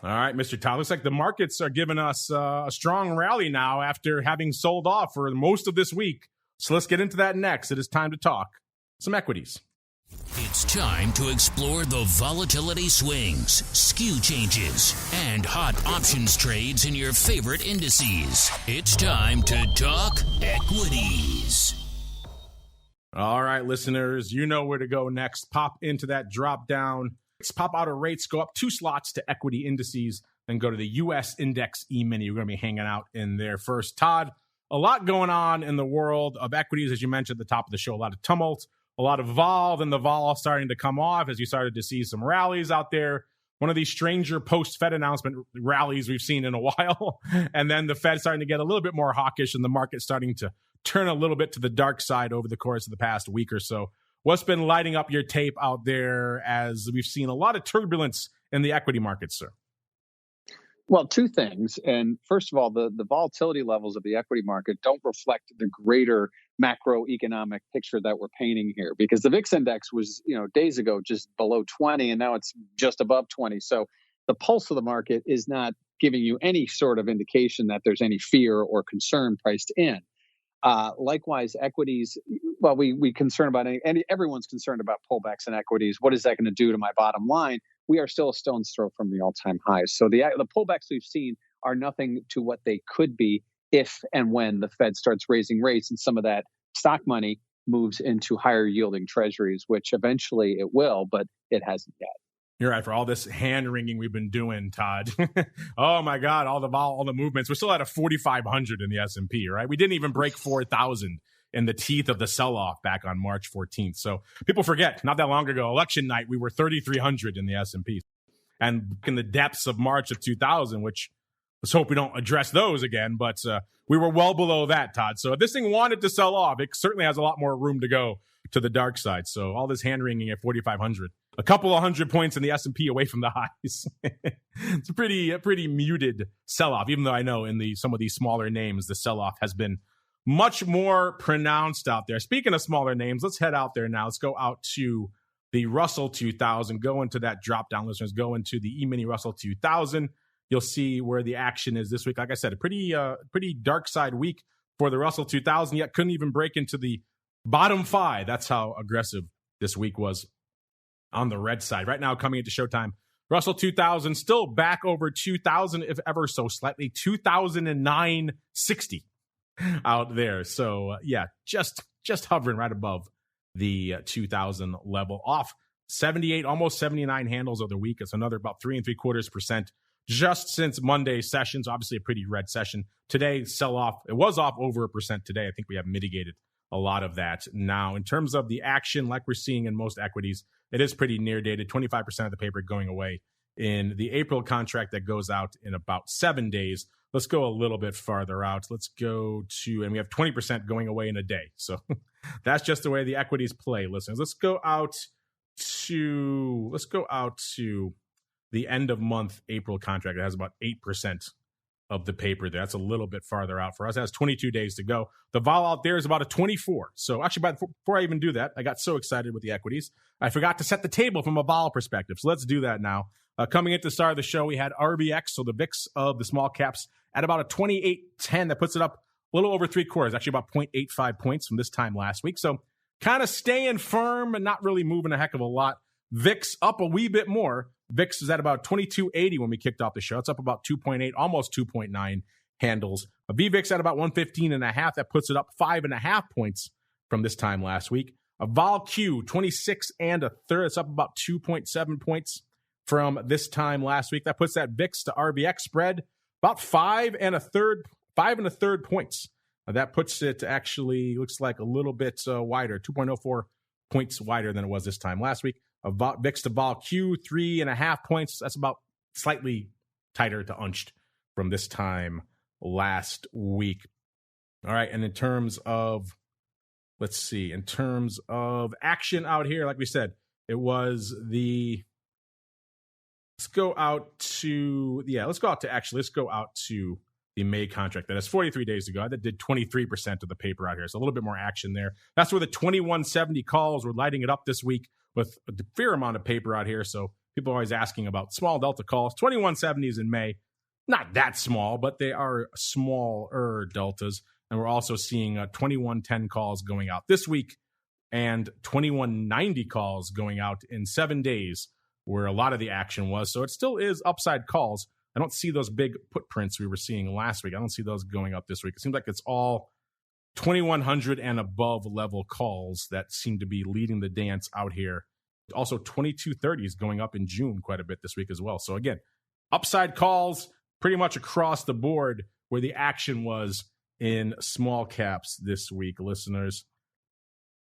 All right, Mr. Todd, looks like the markets are giving us a strong rally now after having sold off for most of this week. So let's get into that next. It is time to talk some equities. It's time to explore the volatility swings, skew changes, and hot options trades in your favorite indices. It's time to talk equities. All right, listeners, you know where to go next. Pop into that drop down. Pop out of rates, go up 2 slots to equity indices, then go to the U.S. Index E-mini. We're going to be hanging out in there first. Todd, a lot going on in the world of equities, as you mentioned at the top of the show, a lot of tumult. A lot of vol, then the vol starting to come off as you started to see some rallies out there. One of these stranger post-Fed announcement rallies we've seen in a while. And then the Fed starting to get a little bit more hawkish and the market starting to turn a little bit to the dark side over the course of the past week or so. What's been lighting up your tape out there as we've seen a lot of turbulence in the equity markets, sir? Well, 2 things. And first of all, the volatility levels of the equity market don't reflect the greater macroeconomic picture that we're painting here, because the VIX index was, days ago just below 20, and now it's just above 20. So the pulse of the market is not giving you any sort of indication that there's any fear or concern priced in. Likewise, equities, well, we concern about everyone's concerned about pullbacks in equities. What is that going to do to my bottom line? We are still a stone's throw from the all-time highs. So the pullbacks we've seen are nothing to what they could be if and when the Fed starts raising rates and some of that stock money moves into higher yielding treasuries, which eventually it will, but it hasn't yet. You're right. For all this hand wringing we've been doing, Todd. Oh my God, all the movements. We're still at a 4,500 in the S&P, right? We didn't even break 4,000 in the teeth of the sell-off back on March 14th. So people forget, not that long ago, election night, we were 3,300 in the S&P. And in the depths of March of 2000, which let's hope we don't address those again, but we were well below that, Todd. So if this thing wanted to sell off, it certainly has a lot more room to go to the dark side. So all this hand-wringing at 4,500, a couple of 100 points in the S&P away from the highs. It's a pretty muted sell-off, even though I know in some of these smaller names, the sell-off has been much more pronounced out there. Speaking of smaller names, let's head out there now. Let's go out to the Russell 2000, go into that drop-down, listeners, go into the E-mini Russell 2000. You'll see where the action is this week. Like I said, a pretty dark side week for the Russell 2000, yet couldn't even break into the bottom 5. That's how aggressive this week was on the red side. Right now, coming into showtime, Russell 2000 still back over 2,000, if ever so slightly, 2,009.60 out there. So yeah, just hovering right above the 2,000 level, off 78, almost 79 handles of the week. It's another about 3.75% just since Monday's sessions. Obviously a pretty red session. Today, sell off. It was off over 1% today. I think we have mitigated a lot of that now. In terms of the action, like we're seeing in most equities, it is pretty near dated. 25% of the paper going away in the April contract that goes out in about 7 days. Let's go a little bit farther out. Let's go to, and we have 20% going away in a day. So that's just the way the equities play, listeners. Let's go out to the end of month April contract. It has about 8% of the paper there. That's a little bit farther out for us. It has 22 days to go. The vol out there is about a 24. So actually, before I even do that, I got so excited with the equities, I forgot to set the table from a vol perspective. So let's do that now. Coming at the start of the show, we had RBX, so the VIX of the small caps, at about a 28.10. That puts it up a little over 3/4, actually about 0.85 points from this time last week. So kind of staying firm and not really moving a heck of a lot. VIX up a wee bit more. VIX is at about 2280 when we kicked off the show. It's up about 2.8, almost 2.9 handles. A VVIX at about 115.5. That puts it up 5.5 points from this time last week. A vol Q, 26 1/3. It's up about 2.7 points from this time last week. That puts that VIX to RBX spread about 5.1/3 points. That puts it actually, looks like a little bit wider, 2.04 points wider than it was this time last week. A VIX to vol Q, 3.5 points. That's about slightly tighter to unched from this time last week. All right, and in terms of, let's see, in terms of action out here, like we said, it was the, let's go out to the May contract. That has 43 days to go. That did 23% of the paper out here. So a little bit more action there. That's where the 2170 calls were lighting it up this week with a fair amount of paper out here. So people are always asking about small delta calls. 2170s in May, not that small, but they are smaller deltas. And we're also seeing 2110 calls going out this week and 2190 calls going out in 7 days, where a lot of the action was. So it still is upside calls. I don't see those big footprints we were seeing last week. I don't see those going up this week. It seems like it's all 2100 and above level calls that seem to be leading the dance out here. Also 2230s going up in June quite a bit this week as well. So again, upside calls pretty much across the board where the action was in small caps this week, listeners.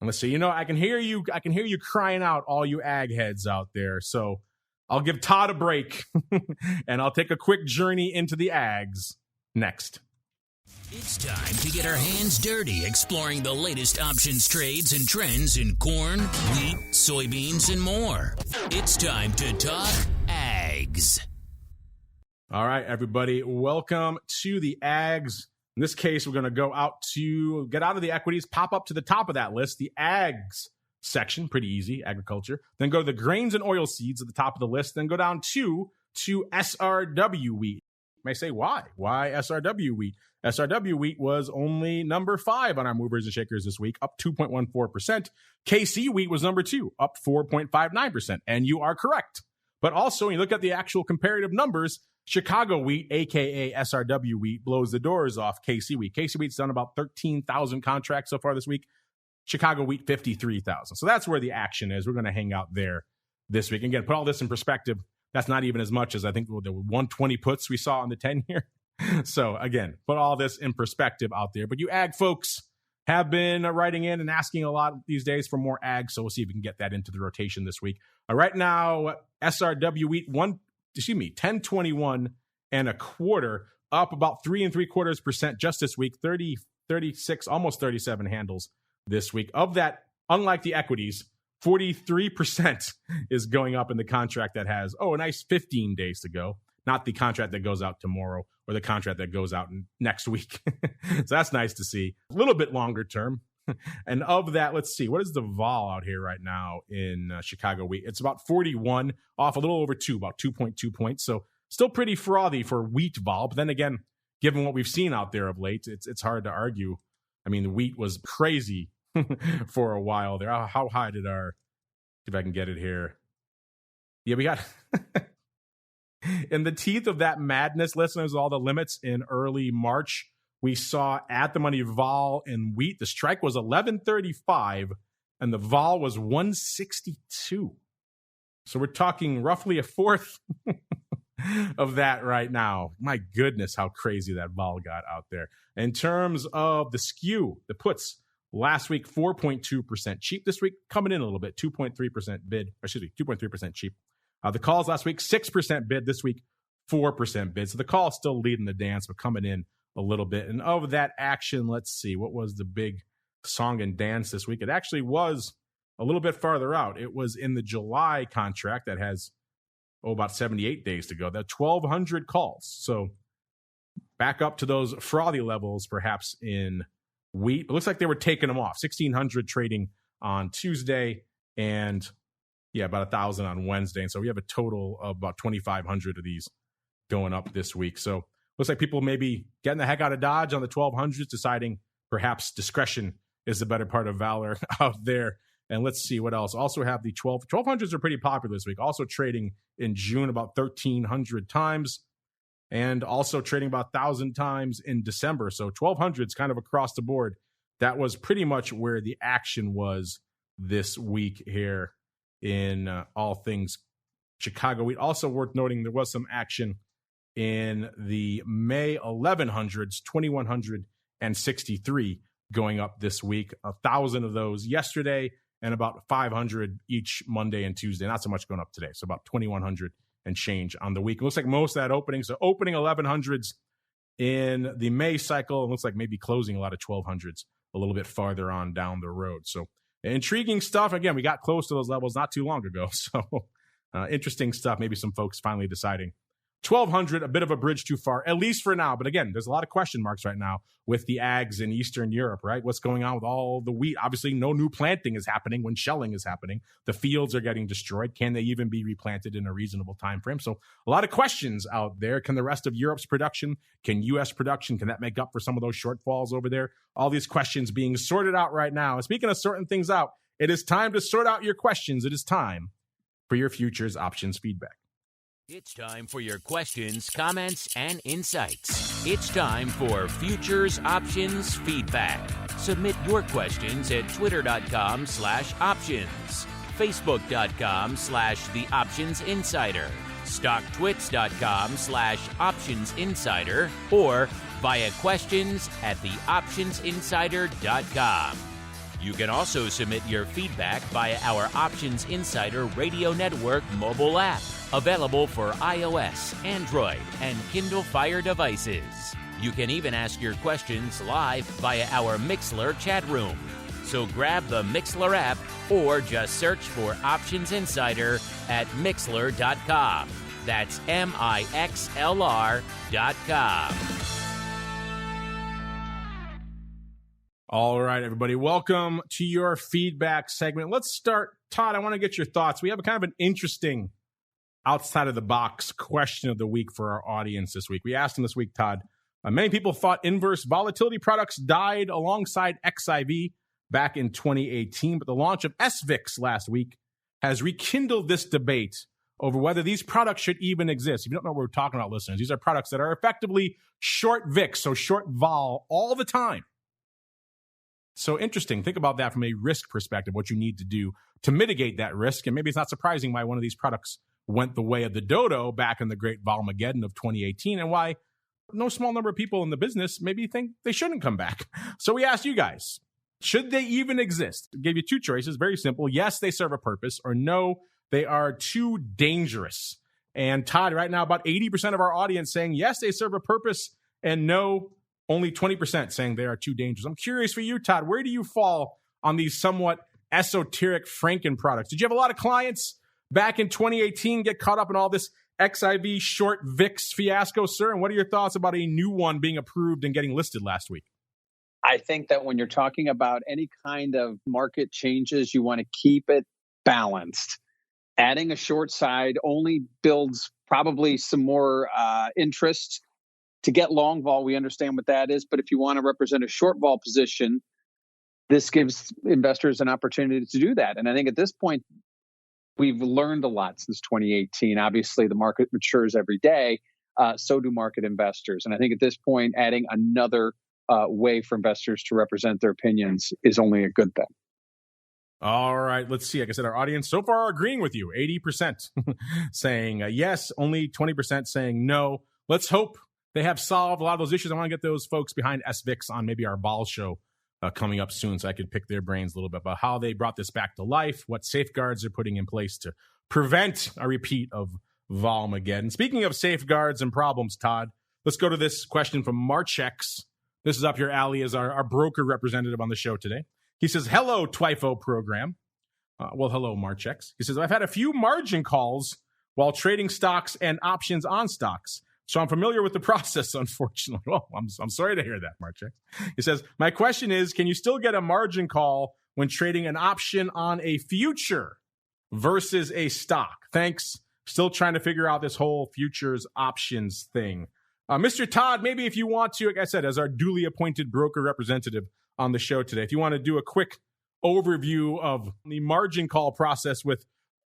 And let's see, I can hear you crying out, all you ag heads out there. So I'll give Todd a break and I'll take a quick journey into the ags next. It's time to get our hands dirty exploring the latest options, trades, and trends in corn, wheat, soybeans, and more. It's time to talk ags. All right, everybody, welcome to the ags. In this case, we're going to get out of the equities, pop up to the top of that list, the ags section, pretty easy, agriculture. Then go to the grains and oil seeds at the top of the list. Then go down to SRW wheat. You may say, why? Why SRW wheat? SRW wheat was only number 5 on our movers and shakers this week, up 2.14%. KC wheat was number 2, up 4.59%. And you are correct. But also, when you look at the actual comparative numbers, Chicago wheat, a.k.a. SRW wheat, blows the doors off KC wheat. KC wheat's done about 13,000 contracts so far this week. Chicago wheat, 53,000. So that's where the action is. We're going to hang out there this week. Again, put all this in perspective. That's not even as much as I think the 120 puts we saw on the 10-year. So again, put all this in perspective out there. But you ag folks have been writing in and asking a lot these days for more ag. So we'll see if we can get that into the rotation this week. Right now, SRW wheat, 1021 and a quarter, up about 3 3/4% just this week. 30, 36, almost 37 handles this week. Of that, unlike the equities, 43% is going up in the contract that has, a nice 15 days to go. Not the contract that goes out tomorrow or the contract that goes out next week. So that's nice to see. A little bit longer term. And of that, let's see, what is the vol out here right now in Chicago wheat? It's about 41, off a little over 2, about 2.2 points. So still pretty frothy for wheat vol. But then again, given what we've seen out there of late, it's hard to argue. I mean, the wheat was crazy for a while there. How high did see if I can get it here. Yeah, we got in the teeth of that madness, listeners, all the limits in early March. We saw at the money vol in wheat, the strike was 1135 and the vol was 162. So we're talking roughly a fourth of that right now. My goodness, how crazy that vol got out there. In terms of the skew, the puts, Last week, 4.2% cheap. This week, coming in a little bit, 2.3% cheap. The calls last week, 6% bid. This week, 4% bid. So the call is still leading the dance, but coming in a little bit. And of that action, let's see, what was the big song and dance this week? It actually was a little bit farther out. It was in the July contract that has, about 78 days to go. That 1,200 calls. So back up to those frothy levels, perhaps in wheat. It looks like they were taking them off. 1,600 trading on Tuesday and, about 1,000 on Wednesday. And so we have a total of about 2,500 of these going up this week. So looks like people maybe getting the heck out of Dodge on the 1,200s, deciding perhaps discretion is the better part of valor out there. And let's see what else. Also have the 1,200s are pretty popular this week. Also trading in June about 1,300 times. And also trading about 1,000 times in December. So 1,200s kind of across the board. That was pretty much where the action was this week here in all things Chicago wheat. Also worth noting, there was some action in the May 1100s, 2,163 going up this week. 1,000 of those yesterday and about 500 each Monday and Tuesday. Not so much going up today. So about 2,100 and change on the week. It looks like most of that opening. So opening 1100s in the May cycle. It looks like maybe closing a lot of 1200s a little bit farther on down the road. So intriguing stuff. Again, we got close to those levels not too long ago. So interesting stuff. Maybe some folks finally deciding 1,200, a bit of a bridge too far, at least for now. But again, there's a lot of question marks right now with the ags in Eastern Europe, right? What's going on with all the wheat? Obviously, no new planting is happening when shelling is happening. The fields are getting destroyed. Can they even be replanted in a reasonable time frame? So a lot of questions out there. Can the rest of Europe's production, can U.S. production, can that make up for some of those shortfalls over there? All these questions being sorted out right now. And speaking of sorting things out, it is time to sort out your questions. It is time for your futures options feedback. It's time for your questions, comments, and insights. It's time for Futures Options Feedback. Submit your questions at twitter.com/options, facebook.com/theoptionsinsider, stocktwits.com/optionsinsider, or via questions@theoptionsinsider.com. You can also submit your feedback via our Options Insider Radio Network mobile app, available for iOS, Android, and Kindle Fire devices. You can even ask your questions live via our Mixlr chat room. So grab the Mixlr app or just search for Options Insider at Mixlr.com. That's MIXLR.com. All right, everybody. Welcome to your feedback segment. Let's start. Todd, I want to get your thoughts. We have a kind of an interesting outside of the box question of the week for our audience this week. We asked them this week, Todd. Many people thought inverse volatility products died alongside XIV back in 2018, but the launch of SVIX last week has rekindled this debate over whether these products should even exist. If you don't know what we're talking about, listeners, these are products that are effectively short VIX, so short vol all the time. So interesting. Think about that from a risk perspective, what you need to do to mitigate that risk. And maybe it's not surprising why one of these products went the way of the dodo back in the great Volmageddon of 2018, and why no small number of people in the business maybe think they shouldn't come back. So we asked you guys, should they even exist? We gave you two choices, very simple. Yes, they serve a purpose, or no, they are too dangerous. And Todd, right now, about 80% of our audience saying yes, they serve a purpose, and no, only 20% saying they are too dangerous. I'm curious for you, Todd, where do you fall on these somewhat esoteric Franken products? Did you have a lot of clients back in 2018 get caught up in all this XIV short VIX fiasco, sir? And what are your thoughts about a new one being approved and getting listed last week? I think that when you're talking about any kind of market changes, you want to keep it balanced. Adding a short side only builds probably some more interest. To get long vol, we understand what that is. But if you want to represent a short vol position, this gives investors an opportunity to do that. And I think at this point, we've learned a lot since 2018. Obviously, the market matures every day. So do market investors. And I think at this point, adding another way for investors to represent their opinions is only a good thing. All right, let's see. Like I said, our audience so far are agreeing with you. 80% saying yes, only 20% saying no. Let's hope they have solved a lot of those issues. I want to get those folks behind SVIX on maybe our Vol show coming up soon, so I could pick their brains a little bit about how they brought this back to life, what safeguards they're putting in place to prevent a repeat of Volmageddon. Speaking of safeguards and problems, Todd, let's go to this question from Marchex. This is up your alley as our broker representative on the show today. He says, hello, TWIFO program. Hello, Marchex. He says, I've had a few margin calls while trading stocks and options on stocks. So I'm familiar with the process, unfortunately. Well, I'm sorry to hear that, Marchex. He says, my question is, can you still get a margin call when trading an option on a future versus a stock? Thanks. Still trying to figure out this whole futures options thing. Mr. Todd, maybe if you want to, like I said, as our duly appointed broker representative on the show today, if you want to do a quick overview of the margin call process with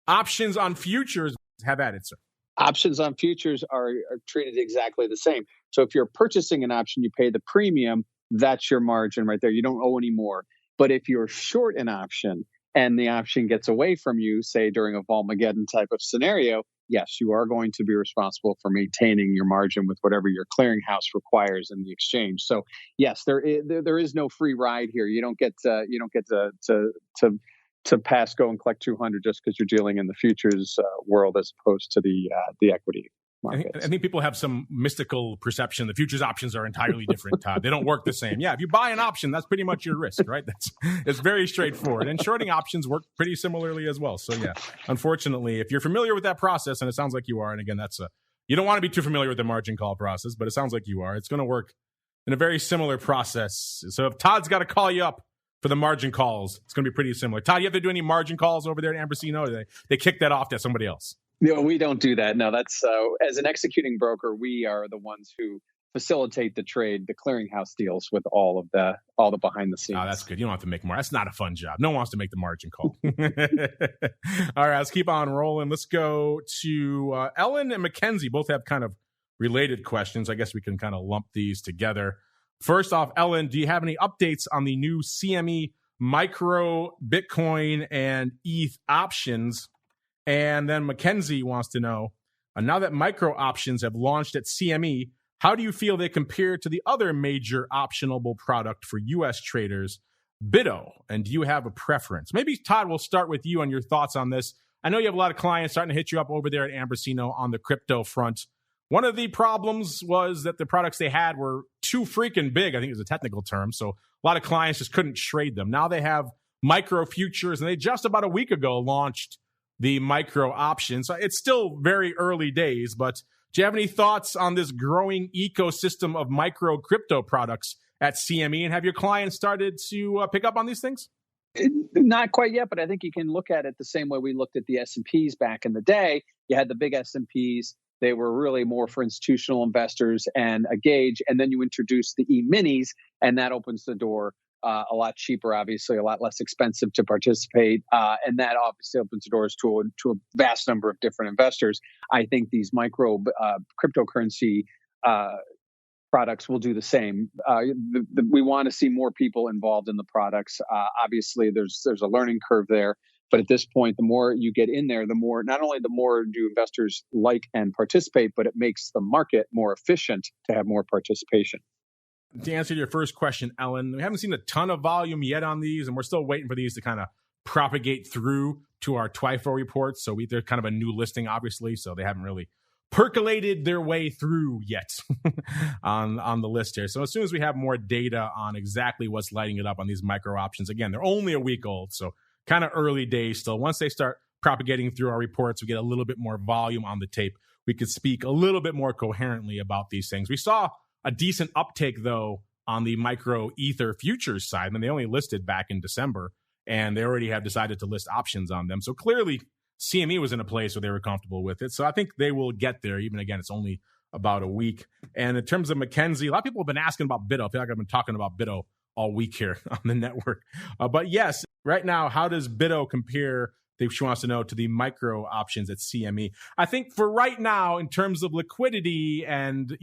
options on futures, have at it, sir. Options on futures are treated exactly the same. So if you're purchasing an option, you pay the premium. That's your margin right there. You don't owe any more. But if you're short an option and the option gets away from you, say during a Volmageddon type of scenario, yes, you are going to be responsible for maintaining your margin with whatever your clearinghouse requires in the exchange. So yes, there is no free ride here. You don't get to pass go and collect 200 just because you're dealing in the futures world as opposed to the equity markets. I think people have some mystical perception. The futures options are entirely different, Todd. They don't work the same. Yeah, if you buy an option, that's pretty much your risk, right? It's very straightforward. And shorting options work pretty similarly as well. So yeah, unfortunately, if you're familiar with that process, and it sounds like you are, and again, you don't want to be too familiar with the margin call process, but it sounds like you are. It's going to work in a very similar process. So if Todd's got to call you up for the margin calls, it's going to be pretty similar. Todd, you have to do any margin calls over there at Ambrosino? Or they kick that off to somebody else? No, we don't do that. No, that's as an executing broker, we are the ones who facilitate the trade. The clearinghouse deals with all the behind the scenes. Oh, that's good. You don't have to make more. That's not a fun job. No one wants to make the margin call. All right, let's keep on rolling. Let's go to Ellen and Mackenzie. Both have kind of related questions. I guess we can kind of lump these together. First off, Ellen, do you have any updates on the new CME micro Bitcoin and ETH options? And then Mackenzie wants to know, now that micro options have launched at CME, how do you feel they compare to the other major optionable product for U.S. traders, BITO? And do you have a preference? Maybe, Todd, we'll start with you on your thoughts on this. I know you have a lot of clients starting to hit you up over there at Ambrosino on the crypto front. One of the problems was that the products they had were too freaking big, I think is a technical term. So a lot of clients just couldn't trade them. Now they have micro futures, and they just about a week ago launched the micro option. So it's still very early days, but do you have any thoughts on this growing ecosystem of micro crypto products at CME? And have your clients started to pick up on these things? Not quite yet, but I think you can look at it the same way we looked at the S&Ps back in the day. You had the big S&Ps. They were really more for institutional investors and a gauge. And then you introduce the E-minis, and that opens the door a lot cheaper, obviously, a lot less expensive to participate. And that obviously opens the doors to a vast number of different investors. I think these micro cryptocurrency products will do the same. We want to see more people involved in the products. Obviously, there's a learning curve there. But at this point, the more you get in there, not only the more do investors like and participate, but it makes the market more efficient to have more participation. To answer your first question, Ellen, we haven't seen a ton of volume yet on these, and we're still waiting for these to kind of propagate through to our TWIFO reports. So they're kind of a new listing, obviously, so they haven't really percolated their way through yet on the list here. So as soon as we have more data on exactly what's lighting it up on these micro options, again, they're only a week old, so kind of early days still. Once they start propagating through our reports, we get a little bit more volume on the tape. We could speak a little bit more coherently about these things. We saw a decent uptake, though, on the micro Ether futures side, and they only listed back in December, and they already have decided to list options on them. So clearly, CME was in a place where they were comfortable with it. So I think they will get there, even again, it's only about a week. And in terms of Mackenzie, a lot of people have been asking about BITO. I feel like I've been talking about BITO all week here on the network. But yes, right now, how does BITO compare, she wants to know, to the micro options at CME? I think for right now, in terms of liquidity and,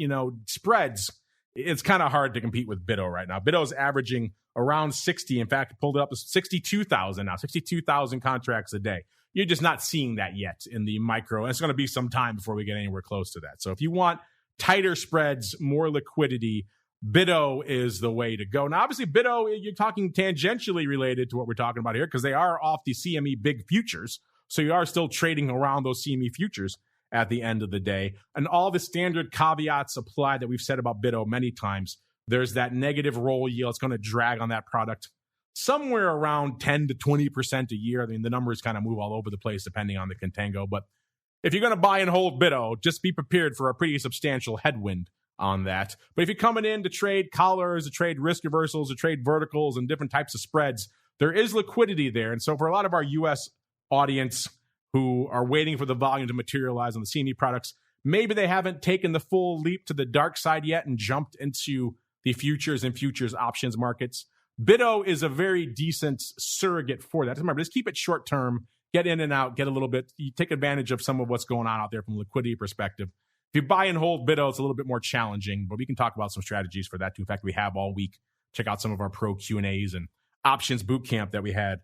spreads, it's kind of hard to compete with BITO right now. BITO is averaging around 60. In fact, pulled it up to 62,000 now, 62,000 contracts a day. You're just not seeing that yet in the micro. And it's going to be some time before we get anywhere close to that. So if you want tighter spreads, more liquidity, BIDO is the way to go. Now, obviously, BIDO, you're talking tangentially related to what we're talking about here because they are off the CME big futures. So you are still trading around those CME futures at the end of the day. And all the standard caveats apply that we've said about BIDO many times. There's that negative roll yield. It's going to drag on that product somewhere around 10 to 20% a year. I mean, the numbers kind of move all over the place depending on the contango. But if you're going to buy and hold BIDO, just be prepared for a pretty substantial headwind on that. But if you're coming in to trade collars, to trade risk reversals, to trade verticals and different types of spreads, there is liquidity there. And so for a lot of our U.S. audience who are waiting for the volume to materialize on the CME products, maybe they haven't taken the full leap to the dark side yet and jumped into the futures and futures options markets. BIDO is a very decent surrogate for that. Remember, just keep it short term, get in and out, get a little bit, you take advantage of some of what's going on out there from a liquidity perspective. If you buy and hold BIDO, it's a little bit more challenging, but we can talk about some strategies for that too. In fact, we have all week. Check out some of our pro Q&As and options boot camp that we had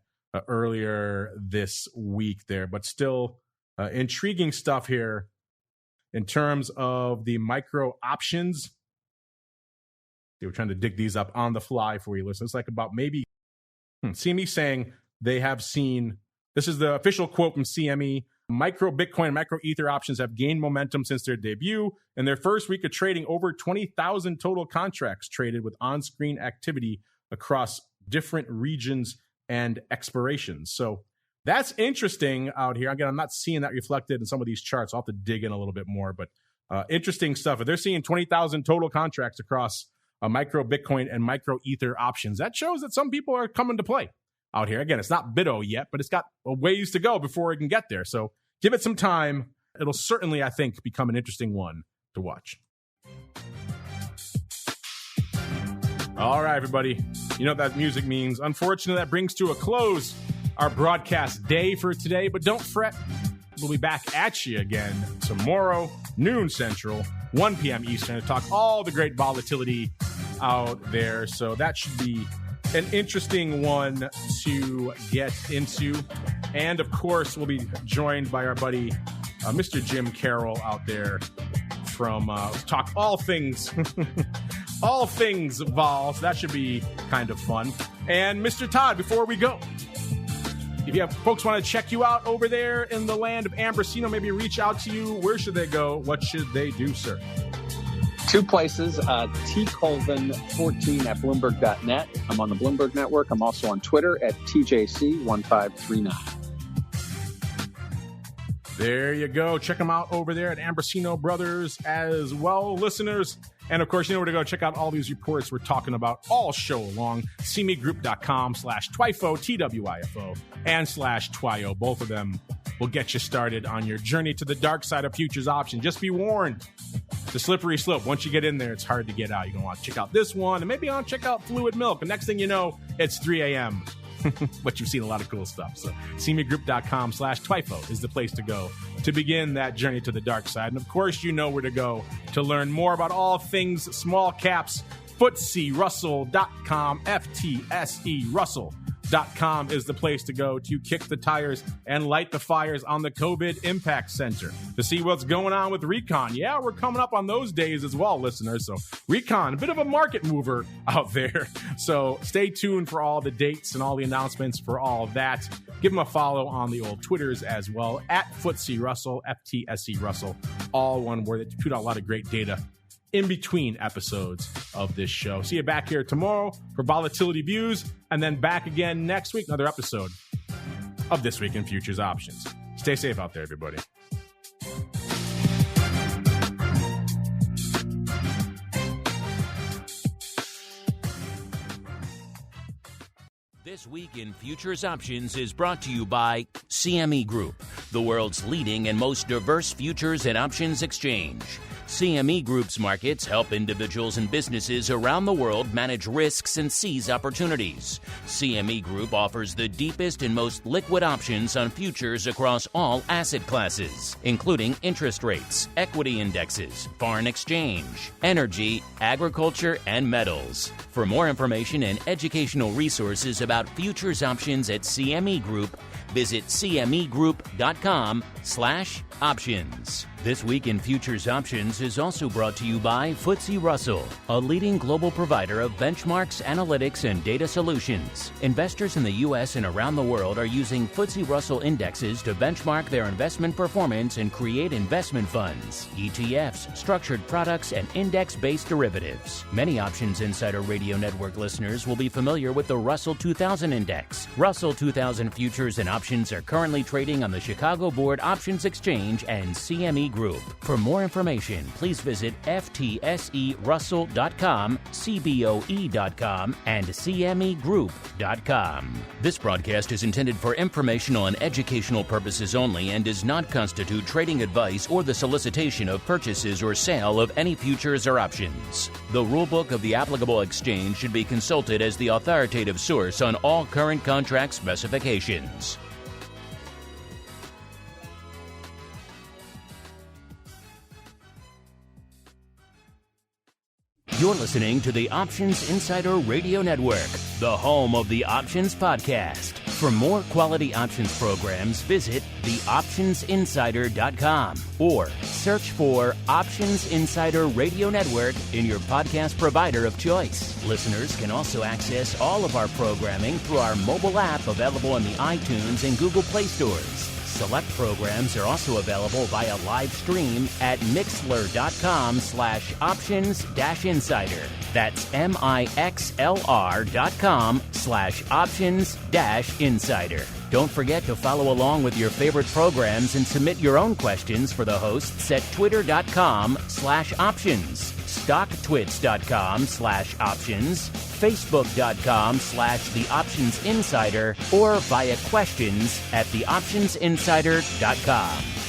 earlier this week there. But still intriguing stuff here in terms of the micro options. We're trying to dig these up on the fly for you, listeners. It's like about maybe CME saying they have seen, this is the official quote from CME, micro Bitcoin and micro Ether options have gained momentum since their debut. In their first week of trading, over 20,000 total contracts traded with on-screen activity across different regions and expirations. So that's interesting out here. Again, I'm not seeing that reflected in some of these charts. I'll have to dig in a little bit more, but interesting stuff. If they're seeing 20,000 total contracts across micro Bitcoin and micro Ether options, that shows that some people are coming to play out here. Again, it's not BIDO yet, but it's got a ways to go before it can get there. So give it some time. It'll certainly, I think, become an interesting one to watch. All right, everybody. You know what that music means. Unfortunately, that brings to a close our broadcast day for today, but don't fret. We'll be back at you again tomorrow, noon Central, 1 p.m. Eastern, to talk all the great volatility out there. So that should be an interesting one to get into. And, of course, we'll be joined by our buddy, Mr. Jim Carroll out there from talk all things all things vol. So that should be kind of fun. And, Mr. Todd, before we go, if you have folks want to check you out over there in the land of Ambrosino, maybe reach out to you, where should they go? What should they do, sir? Two places, tcolvin14 at Bloomberg.net. I'm on the Bloomberg Network. I'm also on Twitter at TJC1539. There you go. Check them out over there at Ambrosino Brothers as well, listeners. And, of course, you know where to go. Check out all these reports we're talking about all show long. CMEgroup.com/TWIFO, TWIFO, and /TWIO. Both of them will get you started on your journey to the dark side of futures option. Just be warned. The slippery slope. Once you get in there, it's hard to get out. You're going to want to check out this one, and maybe you want to check out Fluid Milk. And next thing you know, it's 3 a.m. But you've seen a lot of cool stuff. So CMEgroup.com/TWIFO is the place to go to begin that journey to the dark side. And of course, you know where to go to learn more about all things small caps. FTSERussell.com, FTSE Russell.com is the place to go to kick the tires and light the fires on the COVID Impact Center to see what's going on with Recon. Yeah, we're coming up on those days as well, listeners. So Recon, a bit of a market mover out there. So stay tuned for all the dates and all the announcements for all of that. Give them a follow on the old Twitters as well, at FTSE Russell, FTSE Russell, all one word. They put out a lot of great data in between episodes of this show. See you back here tomorrow for Volatility Views, and then back again next week, another episode of This Week in Futures Options. Stay safe out there, everybody. This Week in Futures Options is brought to you by CME Group, the world's leading and most diverse futures and options exchange. CME Group's markets help individuals and businesses around the world manage risks and seize opportunities. CME Group offers the deepest and most liquid options on futures across all asset classes, including interest rates, equity indexes, foreign exchange, energy, agriculture, and metals. For more information and educational resources about futures options at CME Group, Visit cmegroup.com/options. This Week in Futures Options is also brought to you by FTSE Russell, a leading global provider of benchmarks, analytics, and data solutions. Investors in the U.S. and around the world are using FTSE Russell indexes to benchmark their investment performance and create investment funds, ETFs, structured products, and index-based derivatives. Many Options Insider Radio Network listeners will be familiar with the Russell 2000 Index. Russell 2000 futures and options are currently trading on the Chicago Board Options Exchange and CME Group. For more information, please visit ftserussell.com, cboe.com, and cmegroup.com. This broadcast is intended for informational and educational purposes only and does not constitute trading advice or the solicitation of purchases or sale of any futures or options. The rulebook of the applicable exchange should be consulted as the authoritative source on all current contract specifications. You're listening to the Options Insider Radio Network, the home of the Options Podcast. For more quality options programs, visit theoptionsinsider.com or search for Options Insider Radio Network in your podcast provider of choice. Listeners can also access all of our programming through our mobile app available in the iTunes and Google Play stores. Select programs are also available via live stream at mixlr.com/options-insider. That's mixlr.com/options-insider. Don't forget to follow along with your favorite programs and submit your own questions for the hosts at twitter.com/options, stocktwits.com/options, facebook.com/theoptionsinsider, or via questions@theoptionsinsider.com.